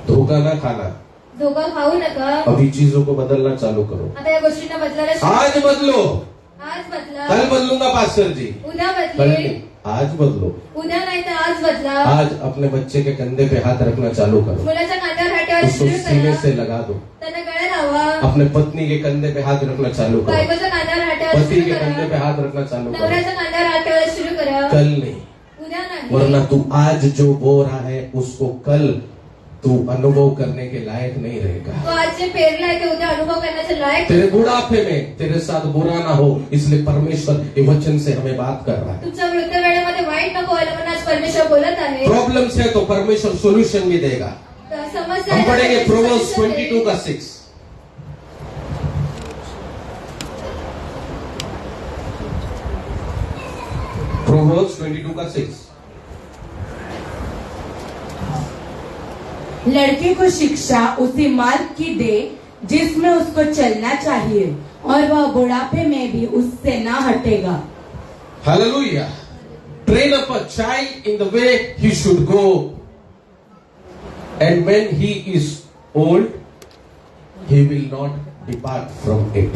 धोखा ना खाना। धोका खाऊ नका. अभी चीजों को बदलना चालू करो। आता या गोष्टींना बदलायला सुरुवात. आज बदलो, आज बदला, कल बदलूंगा पास्टर जी, उद्या कल बदले, नहीं, आज बदलो। उद्या नाही तर आज बदला. आज अपने बच्चे के कंधे पे हाथ रखना चालू करो, मुलाच्या कांद्यावर हाट्यावर उसको सुरू सीने करा. से लगा दो। त्यांना गळे लावा. अपने पत्नी के कंधे पे हाथ रखना चालू करो, बायकोच्या कांद्यावर हाट्यावर पति सुरू के कंधे पे करा. हाथ रखना चालू करो। नवऱ्याच्या कांद्यावर हाट्यावर सुरू करा. कल नहीं, उद्या नाही. वरना तू आज जो बो रहा है उसको कल तू अनुभव करने के लायक नहीं रहेगा। तो आज जे पेरलाय ते उद्या अनुभव करण्याचे लायक. तेरे बुढ़ापे में तेरे साथ बुरा ना हो, इसलिए परमेश्वर ये वचन से हमें बात कर रहा है। तुमच्या वृद्ध वेळेमध्ये वाईट नको व्हायला म्हणून आज परमेश्वर बोलत आहे. प्रॉब्लम्स है तो परमेश्वर सोल्यूशन भी देगा। तर समस्या हम आहे तर पढ़ेंगे परमेश्वर प्रोवर्ब्स solution 22 देईल. का 6। प्रोवर्ब्स 22 का 6। लड़के को शिक्षा उसी मार्ग की दे जिसमें उसको चलना चाहिए, और वह बुढ़ापे में भी उससे ना हटेगा। Hallelujah. train up a child in the way he should go, and when he is old, he will not depart from it.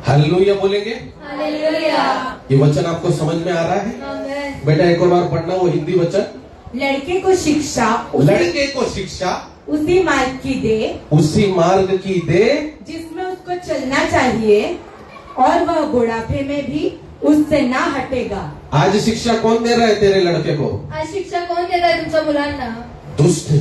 Hallelujah बोलेंगे? हालेलुया। ये वचन आपको समझ में आ रहा है? आमेन। बेटा एक और बार पढ़ना वो हिंदी वचन। लड़के को शिक्षा लड़के को शिक्षा उसी मार्ग की दे उसी मार्ग की दे जिसमें उसको चलना चाहिए, और वह बुढ़ापे में भी उससे ना हटेगा। आज शिक्षा कौन दे रहा है तेरे लड़के को? आज शिक्षा कोण देत आहे तुमच्या मुलांना? दुष्ट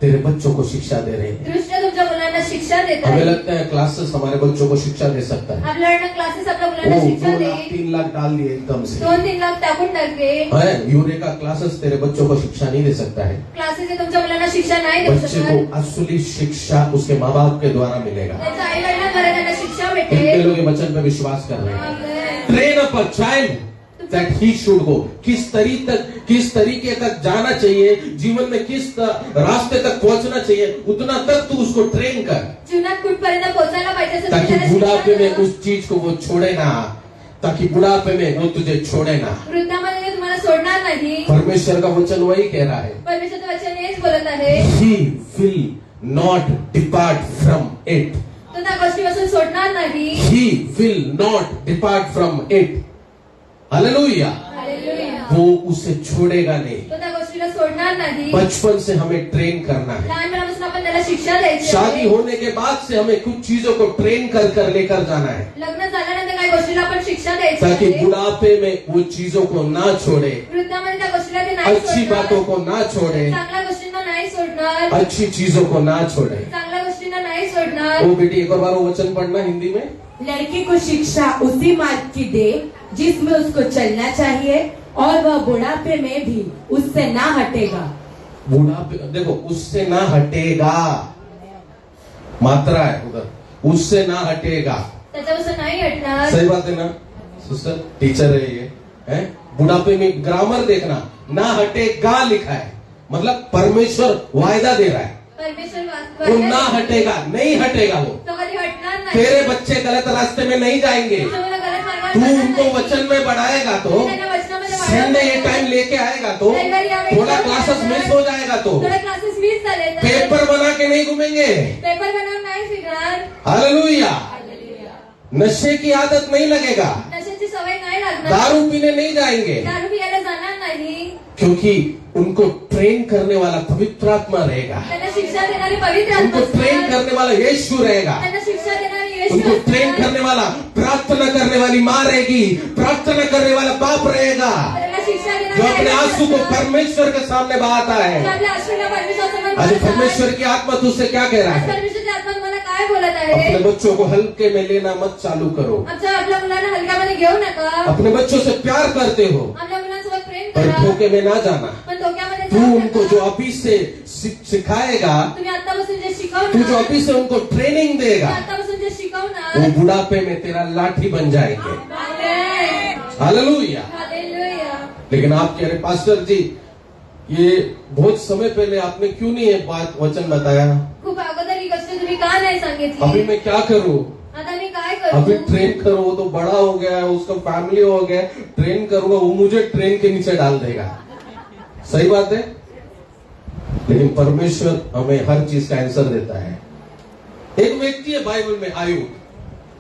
तेरे बच्चों को शिक्षा दे रहे हैं। दृष्ट तुमच्या मुलांना शिक्षा देत हमें आहे। लगता है क्लासेस हमारे बच्चों को शिक्षा दे सकता है। आपल्याला क्लासेस आपल्या मुलांना वो शिक्षा 2 दे, लाख 3 लाख डाल दिए एकदम से 2-3 लाख टाकून टाकते। है। यूरेका क्लासेस तेरे बच्चों को शिक्षा नहीं दे सकता है। क्लासेस हे तुमच्या मुलांना शिक्षा नाही देऊ बच्चे शकत। को असली शिक्षा उसके माँ बाप के द्वारा मिलेगा। त्यांच्या आई वडिलांद्वारे त्यांना शिक्षा कितने भेटेल। लोग ये वचन पे विश्वास कर रहे हैं? Amen. Train up a child that he should go. किस तरीके तक जाना चाहिए, जीवन में किस रास्ते तक पहुंचना चाहिए, उतना तक तू उसको ट्रेन कर, जीवनात कुठपर्यंत पोहोचायला पाहिजे असं ताकि तुम्ही त्याला बुढ़ापे शिक्षा में द्या। उस चीज को वो छोड़े ना, ताकि बुढ़ापे में वो तुझे छोड़े ना। वृद्धामध्ये ते तुम्हाला सोडणार नाही। परमेश्वर का वचन वही कह रहा है, परमेश्वरचं वचन हेच बोलत आहे, he will not depart from it. तो त्या गोष्टीपासून सोडणार नाही। He will not depart from it. Hallelujah. Hallelujah. वो उसे छोड़ेगा नहीं। तो त्या गोष्टीला सोडणार नाही। बचपन से हमें ट्रेन करना है। लहानपणापासून आपण त्याला शिक्षा द्यायची आहे। शादी होने के बाद से हमें कुछ चीजों को ट्रेन कर कर लेकर जाना है, लग्न झाल्यानंतर काही गोष्टीला आपण शिक्षा द्यायची ताकि आहे। बुढ़ापे में वो चीजों को ना छोड़े, वृद्धामध्ये त्या गोष्टीला ते नाही अच्छी सोडणार। बातों को ना छोड़े, चांगल्या गोष्टींना नाही सोडणार। अच्छी चीजों को ना छोड़े। चांगल्या गोष्टींना नाही सोडणार। वो बेटी एक और बार वो वचन पढ़ना हिंदी में। लड़के को शिक्षा उसी मार्ग की दे जिसमें उसको चलना चाहिए, और वह बुढ़ापे में भी उससे ना हटेगा। बुढ़ापे देखो, उससे ना हटेगा, मात्रा है उधर, उससे ना हटेगा। त्याच्यापासून नाही हटणार। सही बात है ना सिस्टर? टीचर है ये, है? बुढ़ापे में ग्रामर देखना, ना हटेगा लिखा है, मतलब परमेश्वर वायदा दे रहा है, परमेश्वर वो ना हटेगा, नहीं हटेगा वो। तो कधी हटणार नाही। तेरे बच्चे गलत रास्ते में नहीं जाएंगे, तुमच्या मुलं गलत मार्गावर तू जाणार उनको नाही। वचन में बढ़ाएगा तो, त्यांना वचनामध्ये संडे ये टाइम लेके आएगा तो, थोड़ा क्लासेस मिस हो जाएगा तो, थोडे क्लासेस मिस झाले तर पेपर बना के नहीं घूमेंगे। पेपर बनवून नाही शिकणार। हालेलुया। नशे की आदत नहीं लगेगा, नशेची सवय नाही लागणार। दारू पीने नहीं जाएंगे, दारू पियाला जाणार नाही। क्योंकि उनको ट्रेन करने वाला पवित्र आत्मा रहेगा, त्यांना शिक्षा देणारी पवित्र आत्मा उनको ट्रेन असणार। करने वाला यीशु रहेगा, त्यांना शिक्षा देणारी येशू उनको ट्रेन असणार। करने वाला प्रार्थना करने वाली माँ रहेगी, प्रार्थना करने वाला बाप रहेगा, त्यांना शिक्षा देणारी जो अपने आई आंसू को असणार। परमेश्वर के सामने बहाता जो है। आपल्या आश्रयाला परमेश्वरासमोर आज बोलत आहे। परमेश्वर की आत्मा तुझसे क्या कह रहा आज है? परमेश्वरची आत्मा तुम्हाला काय बोलत आहे? अपने बच्चों को हल्के में लेना मत चालू करो। आपल्या मुलांना हलक्यामध्ये घेऊ नका। अपने बच्चों से प्यार करते हो, आपल्या मुलांसोबत प्रेम पर करा, धोखे में ना जाना। पण धोक्यामध्ये तू जाऊ उनको नका। जो अभी से सिखाएगा, तुम्ही आतापासून जे तू जो शिकवणार, अभी से उनको ट्रेनिंग तुम्ही देगा, आतापासून जे शिकवणार, वो बुढ़ापे में तेरा लाठी बन जाएंगे। आमेन। हालेलुया। हालेलुया। लेकिन आप कह रहे पास्टर जी, ये बहुत समय पहले आपने क्यों नहीं ये बात वचन बताया? खूप अगोदर ही गोष्ट तुम्ही का नाही अभी सांगितली? मैं क्या करूं? आता मी काय अभी करू? ट्रेन करो, वो तो बड़ा हो गया है, उसका फैमिली हो गया, ट्रेन करूंगा, वो मुझे ट्रेन के नीचे डाल देगा। सही बात है, लेकिन परमेश्वर हमें हर चीज का आंसर देता है। एक व्यक्ति है बाइबल में, आयुब।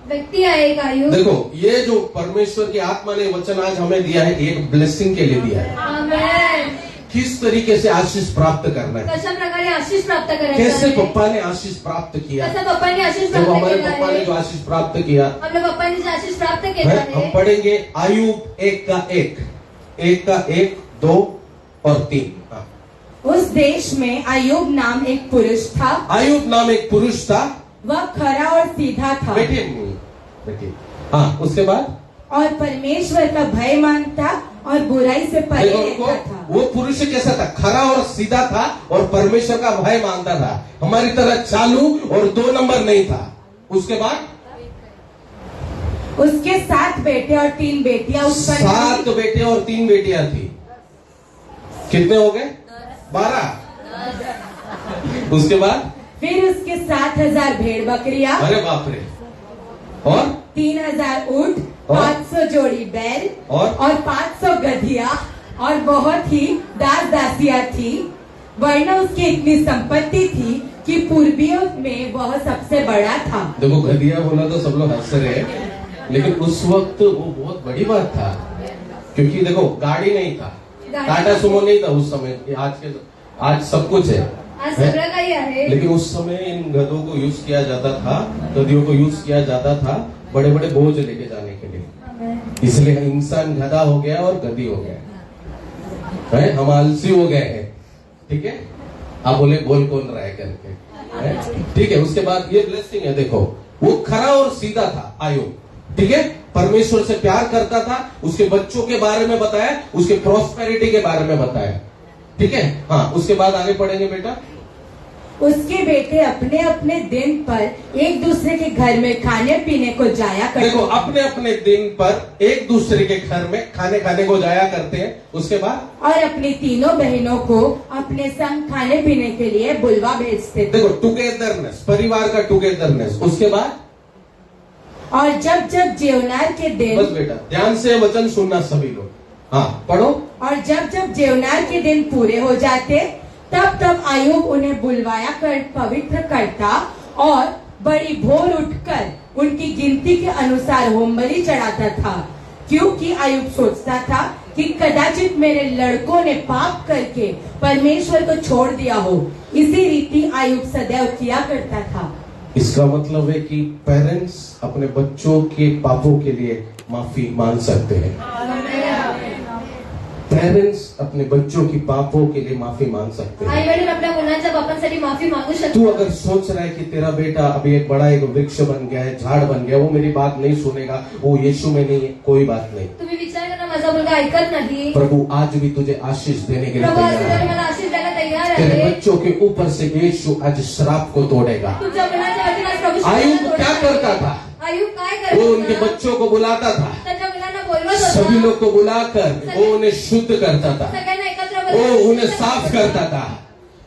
व्यक्ती आहे एक आयु। देखो, ये जो परमेश्वर की आत्मा ने वचन आज हमें दिया है, एक ब्लेसिंग के लिए दिया है। आमेन। किस तरीके से आशीष प्राप्त करना है, कशा प्रकारे आशीष प्राप्त करायचं कैसे आहे? पप्पा ने आशीष प्राप्त किया। कसं पप्पांनी आशीष जब प्राप्त हमारे केलं पप्पा ने आहे? जो आशीष प्राप्त किया, आपल्या पप्पांनी जे आशीष प्राप्त केलं हम आहे, पढ़ेंगे आयुब 1 का 1, 1 का 1, 2 और 3। हाँ। उस देश में अय्यूब नाम एक पुरुष था। आयुब नाम एक पुरुष था। वह खरा और सीधा था, बैठिए। हाँ, उसके बाद और परमेश्वर का भय मानता और बुराई से परे देखो, रहता था। वो पुरुष कैसा था? खरा और सीधा था और परमेश्वर का भय मानता था। हमारी तरह चालू और 2 नंबर नहीं था। उसके बाद उसके 7 बेटे और 3 बेटियां उस पर 7 बेटे और 3 बेटियां थी। कितने हो गए? 12। उसके बाद फिर उसके 7,000 भेड़ बकरियां, अरे बाप रे, और 3,000 ऊंट, और? 500 जोड़ी बैल और? 500 गधिया और बहुत ही दास दासियां थी, वरना उसकी इतनी संपत्ति थी कि पूर्वियों में वह सबसे बड़ा था। देखो गधिया बोला तो सब लोग हंस रहे हैं, लेकिन उस वक्त वो बहुत बड़ी बात था, क्योंकि देखो गाड़ी नहीं था, टाटा सुमो नहीं था उस समय। आज सब कुछ है, आज सगळं काही आहे। लेकिन उस समय इन गधों को यूज किया जाता था, गधियों को यूज किया जाता था बड़े बड़े बोझ लेके जाने के लिए। इसलिए इंसान गधा हो गया और गधी हो गया है, हम आलसी हो गए हैं। ठीक है, आप बोले बोल कौन रहा है करके, है? ठीक है। उसके बाद ये ब्लेसिंग है, देखो वो खरा और सीधा था आयुब, ठीक है, परमेश्वर से प्यार करता था, उसके बच्चों के बारे में बताया, उसके प्रॉस्पेरिटी के बारे में बताया। ठीक है, हाँ, उसके बाद आगे पढ़ेंगे बेटा। उसके बेटे अपने अपने दिन पर एक दूसरे के घर में खाने पीने को जाया करते। देखो अपने अपने दिन पर एक दूसरे के घर में खाने खाने को जाया करते हैं। उसके बाद और अपनी तीनों बहनों को अपने संग खाने पीने के लिए बुलवा भेजते थे। देखो टुगेदरनेस, परिवार का टुगेदरनेस। उसके बाद और जब जब जेवनार के दिन, बस बेटा ध्यान से वचन सुनना सभी लोग, हाँ पढ़ो। और जब जब जेवनार के दिन पूरे हो जाते, तब तब आयुब उन्हें बुलवाया कर पवित्र करता और बड़ी भोर उठकर उनकी गिनती के अनुसार होमबलि चढ़ाता था, क्योंकि आयुब सोचता था कि कदाचित मेरे लड़कों ने पाप करके परमेश्वर को छोड़ दिया हो। इसी रीति आयुब सदैव किया करता था। इसका मतलब है कि पेरेंट्स अपने बच्चों के पापों के लिए माफी मांग सकते हैं। पेरेंट्स अपने बच्चों की पापों के लिए माफी मांग सकते हैं। आई वडील आपल्या मुलांच्या पापांसाठी माफी मागू तू शकतात। अगर सोच रहा है कि तेरा बेटा अभी एक बड़ा एक वृक्ष बन गया है, झाड़ बन गया, वो मेरी बात नहीं सुनेगा, वो यीशु में नहीं है, कोई बात नहीं। तुम्ही विचार करा माझा मुलगा ऐकत नाही, प्रभु आज भी तुझे आशीष देने के लिए प्रभू आज तैयार तुम्ही है। मला आशीष द्यायला तयार तेरे आहे। बच्चों के ऊपर से यीशु आज श्राप को तोड़ेगा। तुमच्या मुलाच्या वतीने आज प्रभू आयुब क्या करता था? आयुब काय करत वो उनके होता? बच्चों को बुलाता था, त्याच्या मुलांना बोलवत होता, सभी लोग को बुलाकर वो उन्हें शुद्ध करता था, सगळ्यांना एकत्र वो बोलवत उन्हें साफ करता था।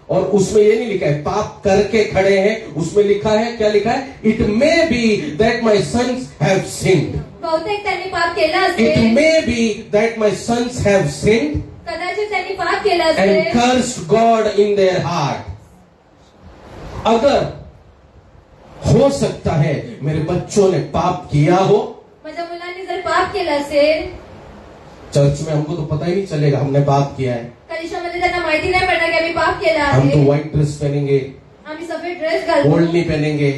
और उसमें ये नहीं लिखा है पाप करके खड़े हैं, उसमें लिखा है, क्या लिखा है? It may be that my sons have sinned. बहुतेक त्यांनी पाप केला इट असेल, may be that my sons have sinned कदाचित त्यांनी पाप केला and असेल cursed God in their heart. अगर हो सकता है मेरे बच्चों ने पाप किया हो, माझ्या मुलांनी जर पाप केलं असेल, चर्च में हमको तो पता ही नहीं चलेगा हमने पाप किया है। कलिशामध्ये त्यांना माहिती नाही पडणार की आम्ही पाप केला हम तो आहे। व्हाइट ड्रेस पहनेंगे, आम्ही सफेद ड्रेस घालू, ओढ़नी पहनेंगे,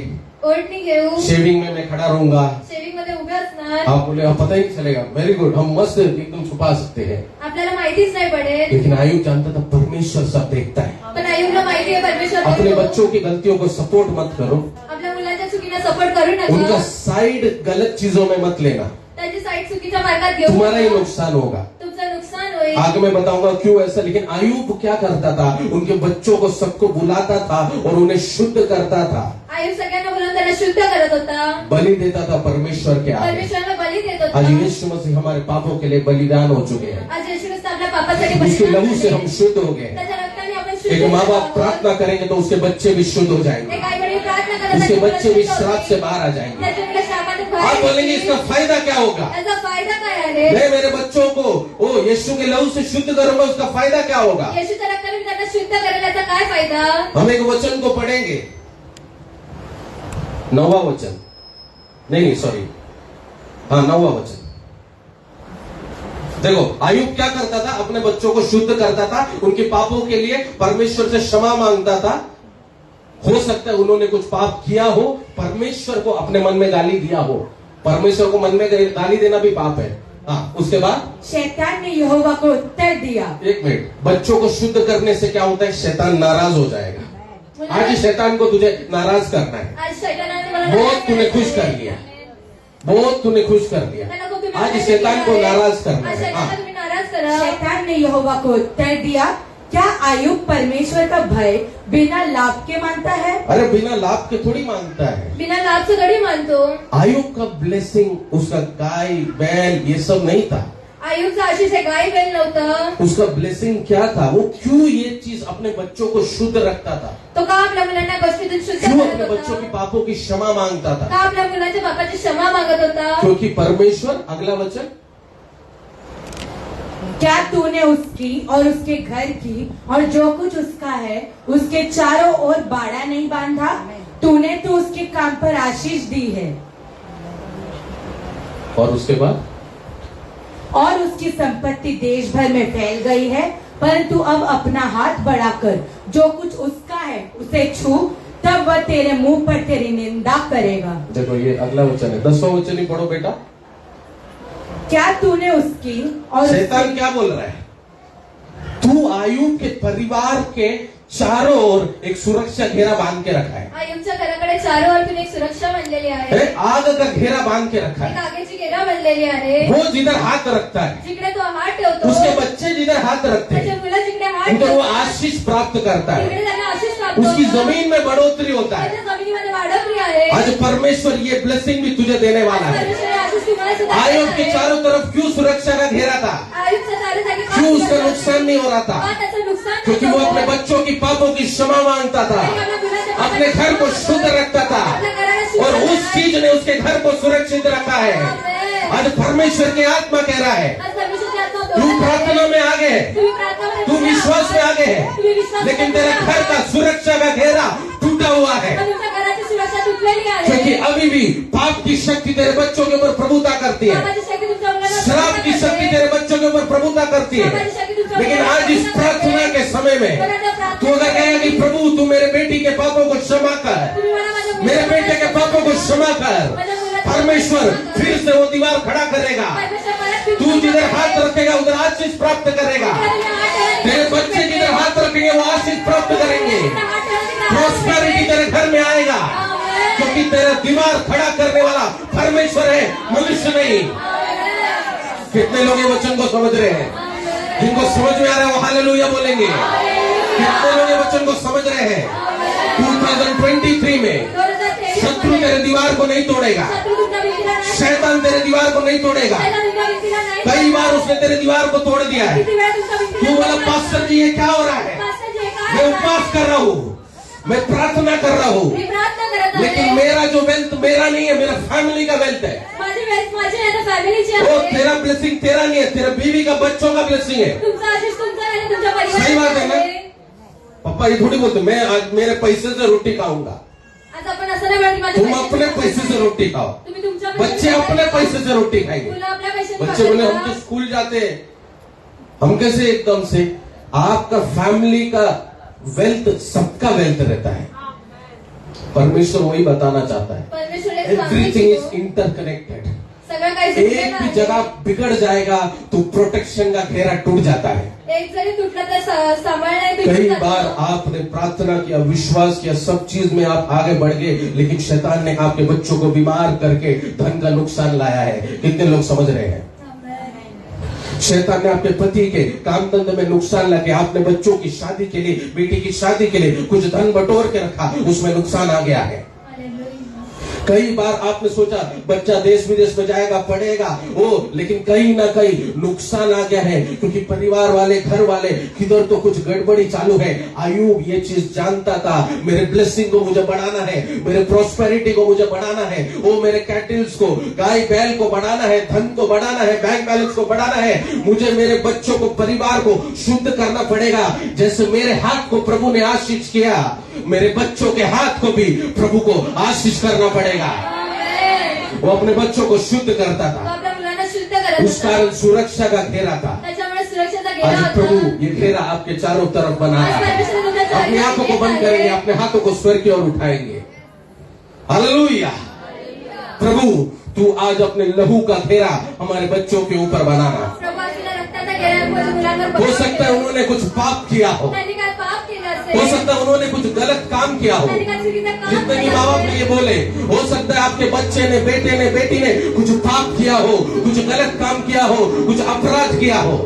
ओढणी घेऊ, शेविंग में मैं खड़ा रहूंगा। शेविंग मध्ये उभे असणार, आप बोले आप पता ही नहीं चलेगा, वेरी गुड, हम मस्त एकदम छुपा सकते हैं। आपल्याला माहितीच नाही पडेल। लेकिन आयुब जानता था परमेश्वर सब देखता है। पण आयुबला माहिती आहे परमेश्वर अपने बघतो। बच्चों की गलतियों को सपोर्ट मत करो, आपल्या मुलांच्या चुकीला सपोर्ट करू उनका नका, साइड गलत चीजों में मत लेना, त्यांची साईड चुकीच्या मार्गात घेऊ तुम्हारा ही नका, नुकसान होगा। तुमचं नुकसान होईल। आगे मैं बताऊंगा क्यों ऐसा। लेकिन आयुब क्या करता था? उनके बच्चों को सबको बुलाता था और उन्हें शुद्ध करता था, आयुब सगळ्यांना बोलून त्यांना शुद्ध करत होता, बली देता था परमेश्वर के आगे। परमेश्वरला बली देत आज होता। यीशु मसीह हमारे पापों के लिए बलिदान हो चुके हैं, आज येशू ख्रिस्त आपल्या पापासाठी उसके बलिदान लहू से झाले। हम शुद्ध हो गए हैं। त्याच्या रक्ताने आपण शुद्ध एक माँ झालो बाप आहोत। प्रार्थना करेंगे तो उसके बच्चे भी शुद्ध हो जाएंगे, एक आई-वडील प्रार्थना करत उसके आहेत, बच्चे भी शुद्ध श्राप होतील। से बाहर आ जाएंगे। त्याच्या मुलं शापातून आप बाहेर बोलेंगे येतील। इसका फायदा क्या होगा? याचा फायदा काय आहे? मैं मेरे बच्चों को ओ यीशु के लहू से शुद्ध करूंगा, उसका फायदा क्या होगा? येशूच्या रक्ताने मी त्यांना शुद्ध करेल, याचा काय फायदा? हम एक वचन को पढ़ेंगे, 9वां वचन, नहीं सॉरी, हाँ 9वां वचन। देखो आयुब क्या करता था? अपने बच्चों को शुद्ध करता था, उनके पापों के लिए परमेश्वर से क्षमा मांगता था। हो सकता है उन्होंने कुछ पाप किया हो, परमेश्वर को अपने मन में गाली दिया हो, परमेश्वर को मन में गाली देना भी पाप है। हाँ, उसके बाद शैतान ने यहोवा को उत्तर दिया। एक मिनट, बच्चों को शुद्ध करने से क्या होता है? शैतान नाराज हो जाएगा। आज शैतान को तुझे नाराज करना है। आज शैतानाने मला बहुत नाराज तूने करायचं खुश कर आहे. लिया, बहुत तूने खुश कर लिया। त्याला खूप तुम्ही आज नाराज शैतान को केलं आहे. नाराज करना आज है। शैतानाला हाँ, तुम्ही नाराज करा। शैतान ने यहोवा को उत्तर दिया, क्या आयुब परमेश्वर का भय बिना लाभ के मानता है? अरे बिना लाभ के थोड़ी मांगता है। बिना लाभ से थोड़ी मानतो। आयुब का ब्लेसिंग, उसका गाय बैल ये सब नहीं था। आयुबचा आशीष आहे, गाय बैल नव्हतं। उसका ब्लेसिंग क्या था? वो क्यों ये चीज अपने बच्चों को शुद्ध रखता था? तो का आपल्या मुलांना गोष्टीतून शुद्ध क्यों अपने करत बच्चों की होता? पापों की क्षमा मांगता था? का आपल्या मुलांच्या पापाची क्षमा मागत होता? क्योंकि परमेश्वर, अगला वचन, क्या तूने उसकी और उसके घर की और जो कुछ उसका है उसके चारों ओर बाड़ा नहीं बांधा? तूने तो उसके काम पर आशीष दी है और उसके बाद और उसकी संपत्ति देश भर में फैल गई है, परंतु अब अपना हाथ बढ़ाकर जो कुछ उसका है उसे छू, तब वह तेरे मुंह पर तेरी निंदा करेगा। देखो ये अगला वचन है, 10वां वचन ही पढ़ो बेटा। क्या तूने उसकी और शैतान क्या बोल रहा है? तू आयुब के परिवार के चारों ओर एक सुरक्षा घेरा बांध के रखा है, आयुबच्या घराकडे चारों ओर तुम्ही एक सुरक्षा बांधलेली आहे, आग का घेरा बांध के रखा एक है। आगीची घेरा बांधलेली आहे, वो जिधर हाथ रखता है, जिकडे तो हात ठेवतो, उसके बच्चे जिधर हाथ रखते त्याचे हैं, मुलं जिकडे हात उधर वो ठेवतात, आशीष प्राप्त करता तिकडे है, त्यांना आशीष प्राप्त उसकी होतं. जमीन में बढ़ोतरी होता है। त्याच्या जमिनीमध्ये वाढोतरी आहे. आज परमेश्वर ये ब्लेसिंग भी तुझे देने वाला है। परमेश्वराने आशीष तुम्हाला सुद्धा आयुब देणार के आहे. चारों तरफ क्यों सुरक्षा का घेरा था? आयुबच्या चारी जागी का क्यों उसका सुरक्षा नुकसान नहीं हो रहा था? का त्याचं नुकसान क्योंकि वो होतं? अपने बच्चों की पापों की क्षमा मांगता था, अपने घर को शुद्ध रखता था, और उस चीज ने उसके घर को सुरक्षित रखा है। आज परमेश्वर की आत्मा कह रहा है, आज परमेश्वराची आत्मा तू बोलत आहे. प्रार्थना में आगे है, तुम्ही प्रार्थनामध्ये तू विश्वास में आगे है, तुम्ही विश्वास लेकिन तेरे घर का सुरक्षा का घेरा टूटा हुआ है, पण तुमच्या घराची सुरक्षा तुटलेली आहे. क्योंकि अभी भी पाप की शक्ति तेरे बच्चों के ऊपर प्रभुता करती है, पापाची शक्ती तुमच्या मुलांना शराब की शक्ति तेरे बच्चों के ऊपर प्रभुता करती है। लेकिन आज इस प्रार्थना के समय में तू अगर कहेगा कि प्रभु तू मेरे बेटी के पापों को क्षमा कर, तुम्ही मला माझ्या मुलाला मेरे बेटे के पापों को क्षमा कर, परमेश्वर फिर से वो दीवार खड़ा करेगा। परमेश्वर परत फिर तू जिधर हाथ रखेगा उधर आशीष प्राप्त करेगा, तेरे बच्चे जिधर हाथ रखेंगे वो आशीष प्राप्त करेंगे, प्रॉस्पेरिटी तेरे घर में आएगा, क्योंकि तेरा दीवार खड़ा करने वाला परमेश्वर है, मनुष्य नहीं। कितने लोग ये वचन को समझ रहे हैं? जिनको समझ में आ रहा है वो हालेलुया बोलेंगे। कितने लोग ये वचन को समझ रहे हैं? 2023 में शत्रु तेरे दीवार को नहीं तोड़ेगा, शत्रु तुमच्या भिंतीला नाही. शैतान तेरे दीवार को नहीं तोड़ेगा। शैतान तुमच्या भिंतीला नाही. कई बार उसने तेरे दीवार को तोड़ दिया है। किती वेळा तुमच्या भिंतीला तू बोला नाही. पास्टर जी ये क्या हो रहा है? पास्टरजी, हे काय मैं आहे? उपवास कर रहा हूँ, मैं प्रार्थना कर रहा हूँ, मी प्रार्थना करत आहे. लेकिन मेरा जो वेल्थ मेरा नहीं है, मेरा फैमिली का वेल्थ है। माझी वेल्थ माझी आहे ना, फॅमिलीची वो आहे. तेरा ब्लेसिंग तेरा नहीं है, तेरा बीवी का बच्चों का ब्लेसिंग है। तुमचा आशीष तुमचा आहे, तुमच्या सही बात है ना? परिवाराचा आहे. पापा ये थोड़ी बोलते मैं आज मेरे पैसे से रोटी खाऊंगा। आज आपण असं नाही म्हणत की माझे तुम पैसे अपने तुमच्या पैसे से रोटी खाओ, तुम्ही तुमच्या बच्चे अपने पैसे से रोटी खाएंगे। मुलं आपल्या पैशाने बच्चे बोले खातात हम का? तो स्कूल जाते हैं, हम कैसे एकदम से? आपका फैमिली का वेल्थ सबका वेल्थ रहता है। परमेश्वर वही बताना चाहता है, परमेश्वर एक एवरीथिंग इज सांगतो, इंटरकनेक्टेड। सगळं काही एक जुळलेलं भी आहे. जगह बिगड़ जाएगा तो प्रोटेक्शन का घेरा टूट जाता है। एक जरी तुटलं तर सांभाळणे कई बार आपने प्रार्थना किया, विश्वास किया, सब चीज में आप आगे बढ़ गए, लेकिन शैतान ने आपके बच्चों को बीमार करके धन का नुकसान लाया है। कितने लोग समझ रहे हैं? शैतान ने आपके पति के काम धंधे में नुकसान लगे, आपने बच्चों की शादी के लिए, बेटी की शादी के लिए कुछ धन बटोर के रखा, उसमें नुकसान आ गया है। कई बार आपने सोचा बच्चा देश विदेश में जाएगा, पढ़ेगा, लेकिन कहीं ना कहीं नुकसान आ गया है, क्योंकि परिवार वाले, घर वाले किधर तो कुछ गड़बड़ी चालू है। आयुब ये चीज जानता था, मेरे ब्लेसिंग को मुझे बढ़ाना है, मेरे प्रॉस्पेरिटी को मुझे बढ़ाना है, मेरे कैटल्स को, गाय बैल को बढ़ाना है, धन को बढ़ाना है, बैंक बैलेंस को बढ़ाना है, मुझे मेरे बच्चों को, परिवार को शुद्ध करना पड़ेगा। जैसे मेरे हाथ को प्रभु ने आशीष किया, मेरे बच्चों के हाथ को भी प्रभु को आशीष करना पड़ेगा। वो अपने बच्चों को शुद्ध करता तो था, आपल्या मुलांना शुद्ध करत उस होता. कारण सुरक्षा का घेरा था। त्याच्यामुळे सुरक्षेचा घेरा आज प्रभु होता. ये घेरा आपके चारों तरफ बनाया आज है। परमेश्वर तुमच्या चारी अपनी आंखों को बंद घेरा करेंगे, आहे. अपने हाथों को स्वर की ओर उठाएंगे। हालेलुया। प्रभु तू आज अपने लहू का घेरा हमारे बच्चों के ऊपर बनाना। प्रभू आज तुला रक्ताचा घेरा आपल्या मुलांवर हो बनव सकता है केले. उन्होंने कुछ पाप किया हो, त्यांनी काय पाप केलं असेल. हो सकता है उन्होंने कुछ गलत काम किया हो। त्यांनी काय चुकीचं काम जितने भी केलं माँ बाप असेल. ने ये बोले, हो सकता है आपके बच्चे ने, बेटे ने, बेटी ने कुछ पाप किया हो, कुछ गलत काम किया हो, कुछ अपराध किया हो।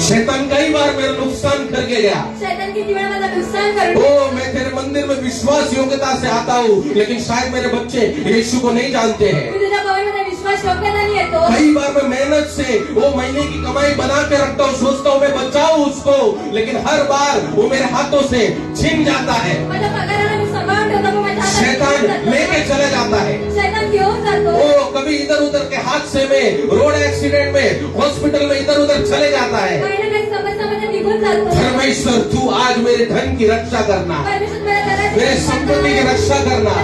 शैतान कई बार मेरा नुकसान करके गया। शैतान किती वेळा माझा नुकसान करून मैं तेरे मंदिर में विश्वास योग्यता से आता हूँ, लेकिन शायद मेरे बच्चे यीशु को नहीं जानते हैं। मी तुझ्या भवनामध्ये विश्वास योग्यता नाही येतो. कई बार मैं मेहनत से वो महीने की कमाई बना के रखता हूँ, सोचता हूँ मैं बचाऊं उसको, लेकिन हर बार वो मेरे हाथों से छिन जाता है। माझ्या पगाराला मी सांभाळून ठेवतो, पण माझ्या हातात शैतान घेऊन जातो. लेके चला जाता है। शैतान घेऊन जातो. कभी इधर उधर के हाथ हादसे में, रोड एक्सीडेंट में, हॉस्पिटल में इधर उधर चले जाता है। काही ना काही समस्यामध्ये निघून जातो. परमेश्वर तू आज मेरे धन की रक्षा करना, परमेश्वर मेरा धनाची मेरे रक्षा संपत्ति की करना. रक्षा करना,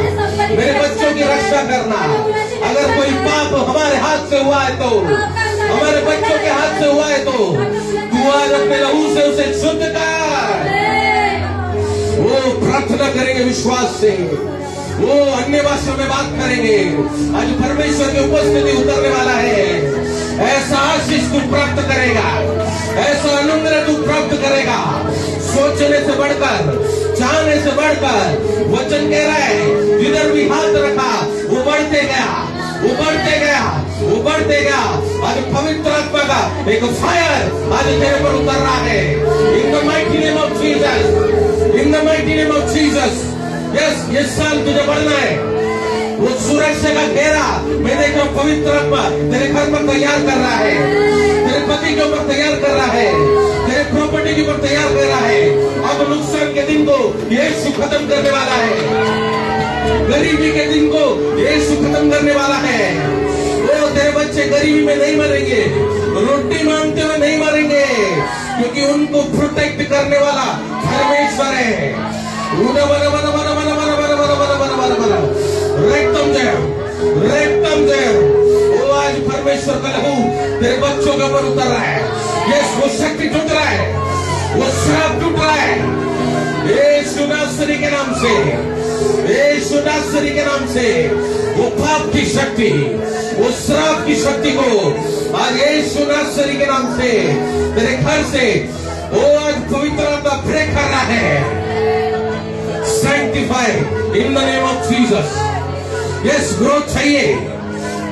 मेरे बच्चों की रक्षा करना। अगर कोई पाप हमारे हाथ से हुआ है तो, हमारे बच्चों के हाथ से हुआ है तो तू आज अपने लहू से उसे शुद्ध कर। वो प्रार्थना करेंगे विश्वास से, वो अन्य भाषा में बात करेंगे। आज परमेश्वर की उपस्थिति उतरने वाला है। ऐसा आशीष तू प्राप्त करेगा, ऐसा अनुग्रह तू प्राप्त करेगा। सोचने से बढ़कर, चाहने से बढ़कर वचन कह रहा है, जिधर भी हाथ रखा वो बढ़ते गया, वो बढ़ते गया, वो बढ़ते गया। आज पवित्र आत्मा का एक फायर आज तेरे पर उतर रहा है। In the mighty name of Jesus, in the mighty name of Jesus. Yes, ये साल तुझे बढ़ना है। वो सुरक्षा का घेरा मैं देख रहा हूं, पवित्र आत्मा तेरे घर पर तैयार कर रहा है, तेरे पति के ऊपर तैयार कर रहा है, तेरे प्रॉपर्टी के ऊपर तैयार कर रहा है। अब नुकसान के दिन को यीशु खत्म करने वाला है, गरीबी के दिन को यीशु खत्म करने वाला है। वो तेरे बच्चे गरीबी में नहीं मरेंगे, रोटी मांगते हुए नहीं मरेंगे, क्योंकि उनको प्रोटेक्ट करने वाला परमेश्वर है। रेक्तम जय। वो आज परमेश्वर का लहू तेरे बच्चों के ऊपर उतर रहा है। यस, वो शक्ति टूट रहा है, वो श्राप टूट रहा है। यीशु नासरी के नाम से, यीशु नासरी के नाम से वो पाप की शक्ति, वो श्राप की शक्ति को आज यीशु नासरी के नाम से तेरे घर से वो आज पवित्र आत्मा ब्रेक कर रहा है। Sanctified in the name of Jesus. Yes, growth चाहिए,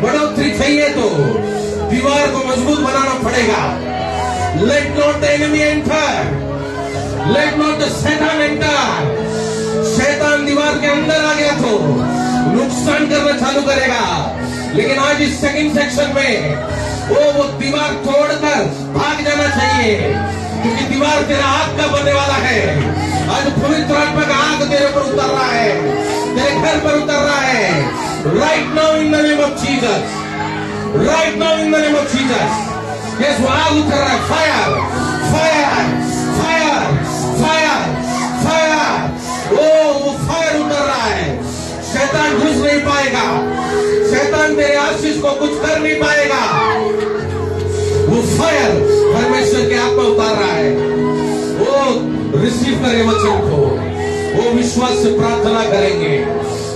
बढ़ोतरी चाहिए तो दीवार को मजबूत बनाना पड़ेगा। Let not the enemy enter. Let not the Satan enter. शैतान दीवार के अंदर आ गया तो नुकसान करना चालू करेगा। लेकिन आज इस सेकंड सेक्शन में वो दीवार तोड़कर भाग जाना चाहिए, क्योंकि दीवार तेरा आग का बनने वाला है। आज पवित्र आत्मा का आग तेरे पर उतर रहा है, तेरे घर पर उतर रहा है। Right now in the name of Jesus, right now in the name of Jesus. Yes, वो आग उतर रहा है। Fire, fire, fire, fire, fire. वो फायर उतर रहा है। शैतान घुस नहीं पाएगा, शैतान तेरे आशीष को कुछ कर नहीं पाएगा। वो फायर परमेश्वर के आत्मा उतार रहा है। वो रिसीव करे वचन को, वो विश्वास से प्रार्थना करेंगे।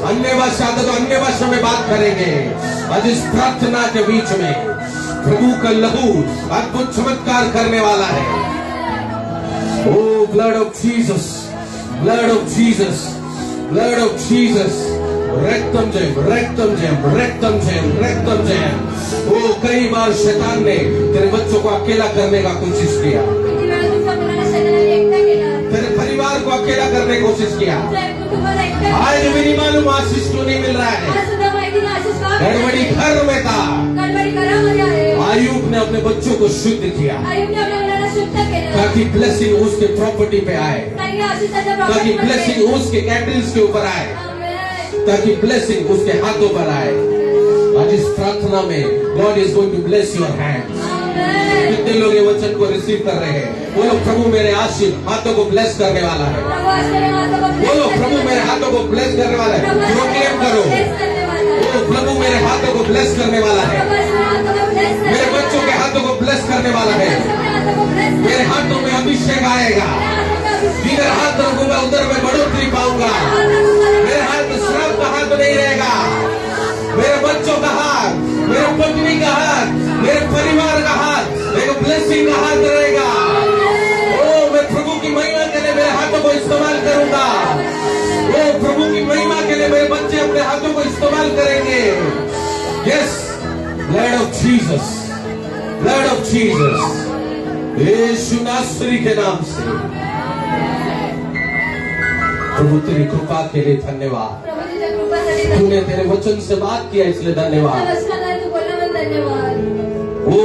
अन्य भाषा तो अन्य भाषा में बात करेंगे। आज इस प्रार्थना के बीच में प्रभु का लहू अद्भुत चमत्कार करने वाला है। O blood of Jesus, blood of Jesus, blood of Jesus. रेक्तम जयम, रेक्तम जयम, रेक्तम जयम, रेक्तम जयम। वो कई बार शैतान ने तेरे बच्चों को अकेला करने का कोशिश किया, किती वेळा तुमच्या मुलांना शैतानाने एकटा केला, तेरे परिवार को अकेला करने की कोशिश किया। तुमच्या कुटुंबाला एकटा आज भी नहीं मालूम आशीष क्यों नहीं मिल रहा है। आज सुद्धा माहिती नाही आशीष का गड़बड़ी घर में था। गडबडी घरामध्ये आहे. आयुब ने अपने बच्चों को शुद्ध किया आयुबने आपल्या मुलाला शुद्ध केलं, ताकि ब्लेसिंग उसके प्रॉपर्टी पे आए, ताकि आशीष त्याच्या ताकि प्रॉपर्टीमध्ये ब्लेसिंग उसके कैटल्स के ऊपर आए, आमेन. ताकि ब्लेसिंग उसके हाथों पर आए। आज इस प्रार्थना में God is going to bless your hands. Amen. कितने लोग ये वचन को रिसीव कर रहे हैं? बोलो प्रभु मेरे आशीष हाथों को ब्लेस करने वाला है। प्रभु आज तेरे हाथों को bless बोलो करने प्रभु वाला मेरे है. हाथों को ब्लेस करने वाला है। प्रभु आज प्रोक्लेम तेरे करो, हाथों को bless करने वाला है. बोलो प्रभु मेरे हाथों को ब्लेस करने वाला है। प्रभु आज तेरे हाथों को bless करने मेरे वाला बच्चों के है. हाथों को ब्लेस करने वाला है। बच्चों के हाथों को bless करने मेरे हाथों में अभिषेक आएगा। वाला है. मेरे हाथों में अभिषेक जिधर हाथ रखूंगा उधर मैं बढ़ोतरी पाऊंगा। मेरे हाथ श्राप का हाथ नहीं रहेगा। मेरे बच्चों का हाथ, मेरे पत्नी का हाथ, मेरे परिवार का हाथ, मेरे ब्लेसिंग का हाथ रहेगा। ओ मैं प्रभु की महिमा के लिए मेरे हाथों को इस्तेमाल करूंगा। ओ प्रभु की महिमा के लिए मेरे बच्चे अपने हाथों को इस्तेमाल करेंगे। Yes, blood of Jesus, blood of Jesus. यीशु नासरी के नाम से प्रभु तेरी कृपा के लिए धन्यवाद। प्रभु तुझ्या कृपासाठी तूने तेरे वचन से बात किया इसलिए धन्यवाद। वचनाद्वारे तू बोलला म्हणून धन्यवाद. वो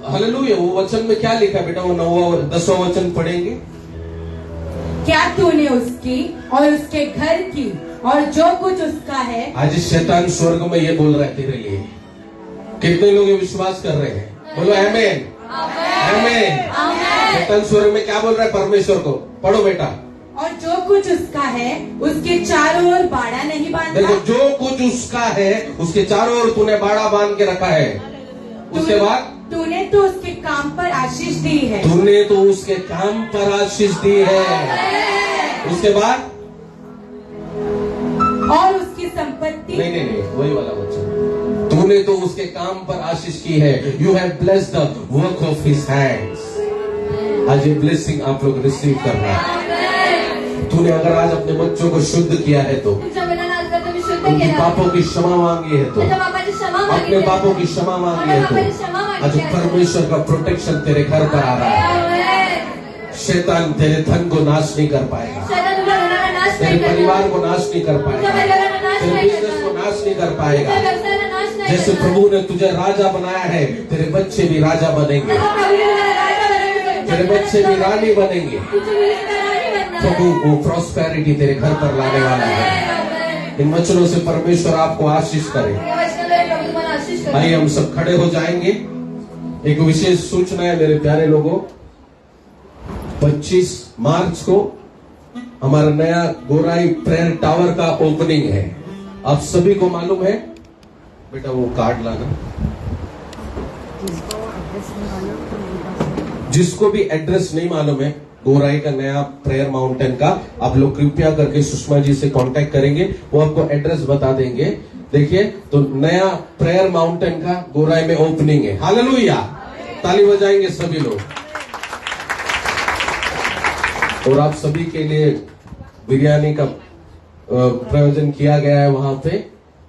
हालेलुया, वो वचन में क्या लिखा बेटा? वो 9वां 10वां वचन पढ़ेंगे। क्या तूने उसकी और उसके घर की और जो कुछ उसका है आज शैतान स्वर्ग में ये बोल रहा है तेरे लिए, कितने लोग ये विश्वास कर रहे हैं? बोलो आमेन। आमेन। चट्टान स्वर में क्या बोल रहा है परमेश्वर को? पढ़ो बेटा। और जो कुछ उसका है उसके चारों ओर बाड़ा नहीं बांधा। देखो, जो कुछ उसका है उसके चारों ओर तूने बाड़ा बांध के रखा है। उसके बाद तूने तो उसके काम पर आशीष दी है। तूने तो उसके काम पर आशीष दी है। उसके बाद और उसकी संपत्ति नहीं, वही वाला वचन। तूने तो उसके काम पर आशीष की है। You have blessed the work of his hands. आज ये ब्लेसिंग आप लोग रिसीव करना है। तूने अगर आज अपने बच्चों को शुद्ध किया है तो, तुमच्या मुलांना आज जर तुम्ही शुद्ध उनकी केलं, पापों की क्षमा मांगी है तो, त्याच्या बापाची क्षमा अपने मागितली, पापों की क्षमा मांगी है अपने बापाची क्षमा तो, आज मागितली आहे. परमेश्वर का प्रोटेक्शन तेरे घर पर आ रहा है। आमेन. शैतान तेरे धन को नाश नहीं कर पाएगा, शैतान तुमच्या घराला नाश तेरे नाही करणार. परिवार को नाश नहीं कर तुमच्या पाएगा, परिवाराला नाश तेरे नाही बिजनेस को करणार. नाश नहीं कर तुमच्या पाएगा। व्यवसायाला नाश नाही जैसे करणार. प्रभु ने तुझे राजा बनाया है, तेरे बच्चे भी राजा बनेंगे, जसं प्रभूने तुला राजा बनवलं, तेरे बच्चे भी रानी बनेंगे। तुझी मुलगी तुला राणी बनणार. प्रभु वो प्रॉस्पेरिटी तेरे घर पर लाने वाला है। आमेन. इन वचनों से परमेश्वर आपको आशीष करे। या वचनाद्वारे प्रभू तुम्हाला आशीष करेल. आइए हम सब खड़े हो जाएंगे। एक विशेष सूचना है मेरे प्यारे लोगों। 25 मार्च को हमारा नया गोराई प्रेयर टावर का ओपनिंग है। आप सभी को मालूम है? बेटा वो कार्ड लाना। जिसको भी एड्रेस नहीं मालूम है गोराई का नया प्रेयर माउंटेन का, आप लोग कृपया करके सुषमा जी से कांटेक्ट करेंगे, वो आपको एड्रेस बता देंगे। देखिए, तो नया प्रेयर माउंटेन का गोराई में ओपनिंग है। हालेलुया, ताली बजाएंगे सभी लोग। और आप सभी के लिए बिरयानी का प्रयोजन किया गया है वहां पे।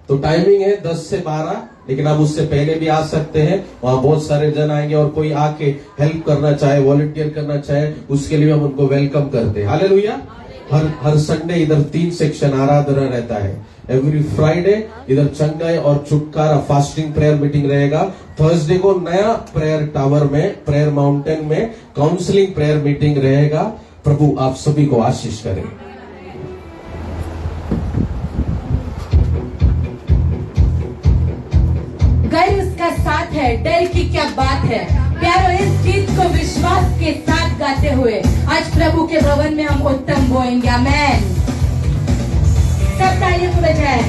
तो टाइमिंग है 10 से 12, लेकिन आप उससे पहले भी आ सकते हैं। वहां बहुत सारे जन आएंगे और कोई आके हेल्प करना चाहे, वॉलंटियर करना चाहे, उसके लिए हम उनको वेलकम करते हैं। हालेलुया। हर संडे इधर 3 सेक्शन आराधना रहता है। एवरी फ्राइडे इधर चंगाई और छुटकारा फास्टिंग प्रेयर मीटिंग रहेगा। थर्सडे को नया प्रेयर टावर में, प्रेयर माउंटेन में काउंसलिंग प्रेयर मीटिंग रहेगा। प्रभु आप सभी को आशीष करें। घर उसका साथ है, डर की क्या बात है। प्यारो, इस गीत को विश्वास के साथ गाते हुए आज प्रभु के भवन में हम उत्तम बोएंगे। आमेन। सब तालियों को बजाएं।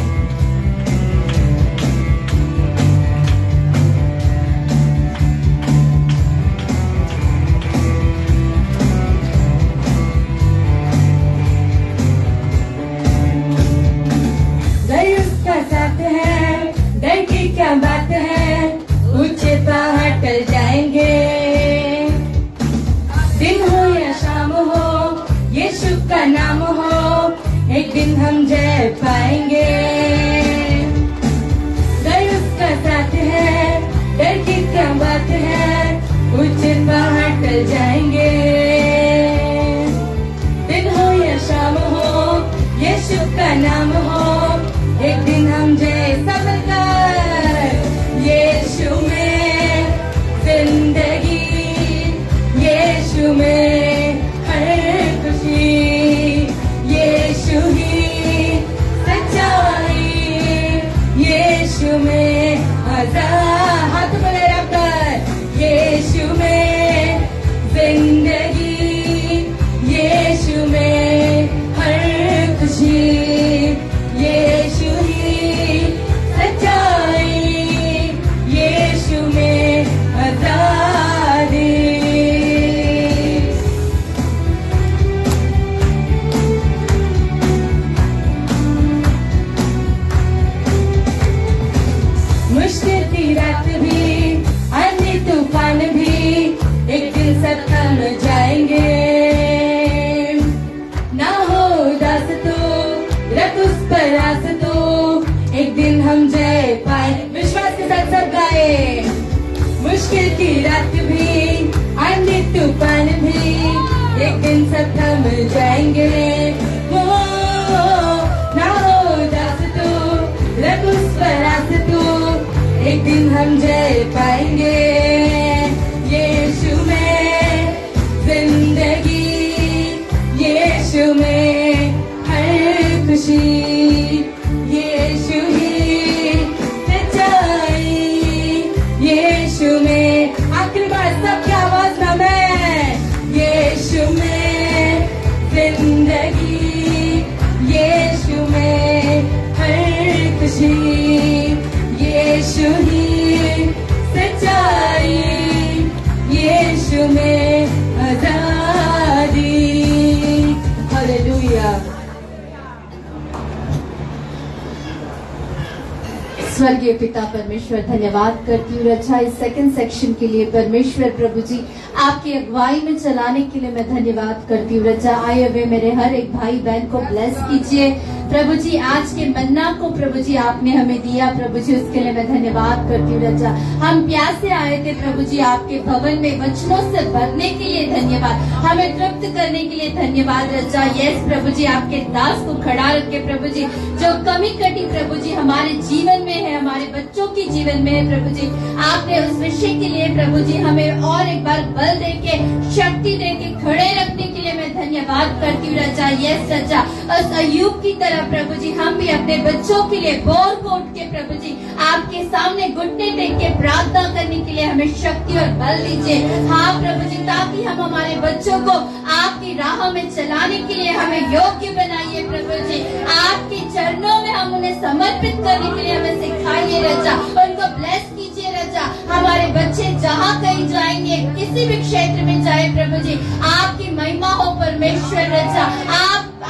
घर उसका साथ है, डर की क्या बात है। ऊंचे पहाड़ टल जाएंगे, दिन हो या शाम हो, यीशु का नाम हो, एक दिन हम जय पाएंगे। घर उसका साथ है, डर की क्या बात है। ऊंचे पहाड़ टल जाएंगे, दिन हो या शाम हो, यीशु का नाम हो, एक दिन हम जय सबका। यीशु में जिंदगी, यीशु में हर खुशी, यीशु ही सच्चाई, यीशु में आजाद। हाथ बोले रखकर, यीशु में जिंदगी, यीशु में हर खुशी, यीशु ही सच्चाई, यीशु में आजादी। मुश्किल की रात भी, आंधी तूफान भी, एक दिन सब थम जाएंगे। ना हो उदास तो रख उस पर आस तो, एक दिन हम जय पाए। विश्वास के साथ सब गाए। मुश्किल की रात भी, आंधी तूफान भी, एक दिन सब थम जाएंगे। हो ना हो उदास तो रख उस पर आस तो, एक दिन हम जय पाएंगे। यीशु में जिंदगी, यीशु में हर खुशी, यीशु ही सच्चाई, स्वर्गीय पिता परमेश्वर, धन्यवाद करती हूँ रचा इस सेकंड सेक्शन के लिए। परमेश्वर प्रभु जी, आपकी अगुवाई में चलाने के लिए मैं धन्यवाद करती हूँ रचा। आए हुए मेरे हर एक भाई बहन को ब्लेस कीजिए प्रभु जी। आज के मन्ना को प्रभु जी आपने हमें दिया प्रभु जी, उसके लिए मैं धन्यवाद करती हूँ रचा। हम प्यासे आए थे प्रभु जी आपके भवन में, वचनों से भरने के लिए धन्यवाद, हमें तृप्त करने के लिए धन्यवाद रचा। यस प्रभु जी, आपके दास को खड़ा रखे प्रभु जी। जो कमी कटी प्रभु जी हमारे जीवन में है, हमारे बच्चों के जीवन में है प्रभु जी, आपने उस विषय के लिए प्रभु जी हमें और एक बार बल देके, शक्ति देके खड़े रखने के लिए मैं धन्यवाद करती हूँ रचा। यस रचा, उस अय्यूब की तरह प्रभु जी हम भी अपने बच्चों के लिए भोर को उठ के प्रभु जी आपके सामने घुटने टेक के प्रार्थना करने के लिए हमें शक्ति और बल दीजिए। हाँ प्रभु जी, ताकि हम हमारे बच्चों को आपकी राह में चलाने के लिए हमें योग्य बनाइए प्रभु जी। आपके चरणों में हम उन्हें समर्पित करने के लिए हमें सिखाइए रचा, उनको ब्लेस कीजिए रचा। हमारे बच्चे जहाँ कहीं जाएंगे, किसी भी क्षेत्र में जाए प्रभु जी, आपकी महिमा हो परमेश्वर रचा।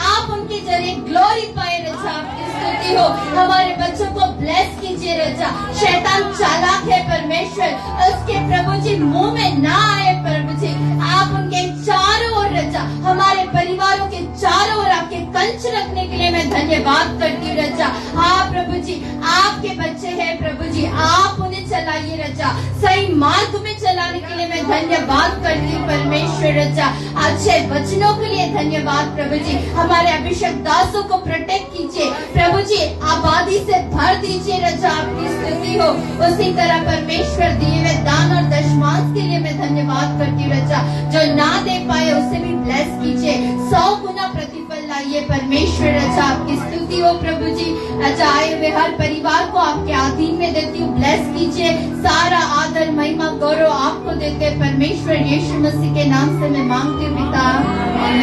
आप उनके जरिए ग्लोरी पाए रचा, आपकी स्तुति हो। हमारे बच्चों को ब्लेस कीजिए रचा। शैतान चालाक है परमेश्वर, उसके प्रभु जी मुंह में ना आए प्रभु जी। आप उनके चारों ओर रचा, हमारे परिवारों के चारों ओर आपके कंच रखने के लिए मैं धन्यवाद करती हूँ रचा। हाँ प्रभु जी, आपके बच्चे हैं प्रभु जी, आप उन्हें चलाइए रचा। सही मार्ग में चलाने के लिए मैं धन्यवाद करती हूँ परमेश्वर रचा। अच्छे वचनों के लिए धन्यवाद प्रभु जी। हमारे अभिषेक दासों को प्रोटेक्ट कीजिए प्रभु जी, आबादी से भर दीजिए रचा, आपकी स्तुति हो। उसी तरह परमेश्वर दिए हुए दान और दशमांश के लिए मैं धन्यवाद करती हूँ रचा। जो ना दे पाए उसे भी ब्लेस कीजिए, 100 गुना प्रतिफल लाइए परमेश्वर रचा, आपकी स्तुति हो प्रभु जी। रचा, आए हुए हर परिवार को आपके अधीन में देती हूँ, ब्लेस कीजिए। सारा आदर महिमा गौरव आपको देते परमेश्वर यीशु मसीह के नाम से मैं मांगती हूँ पिता, आमीन।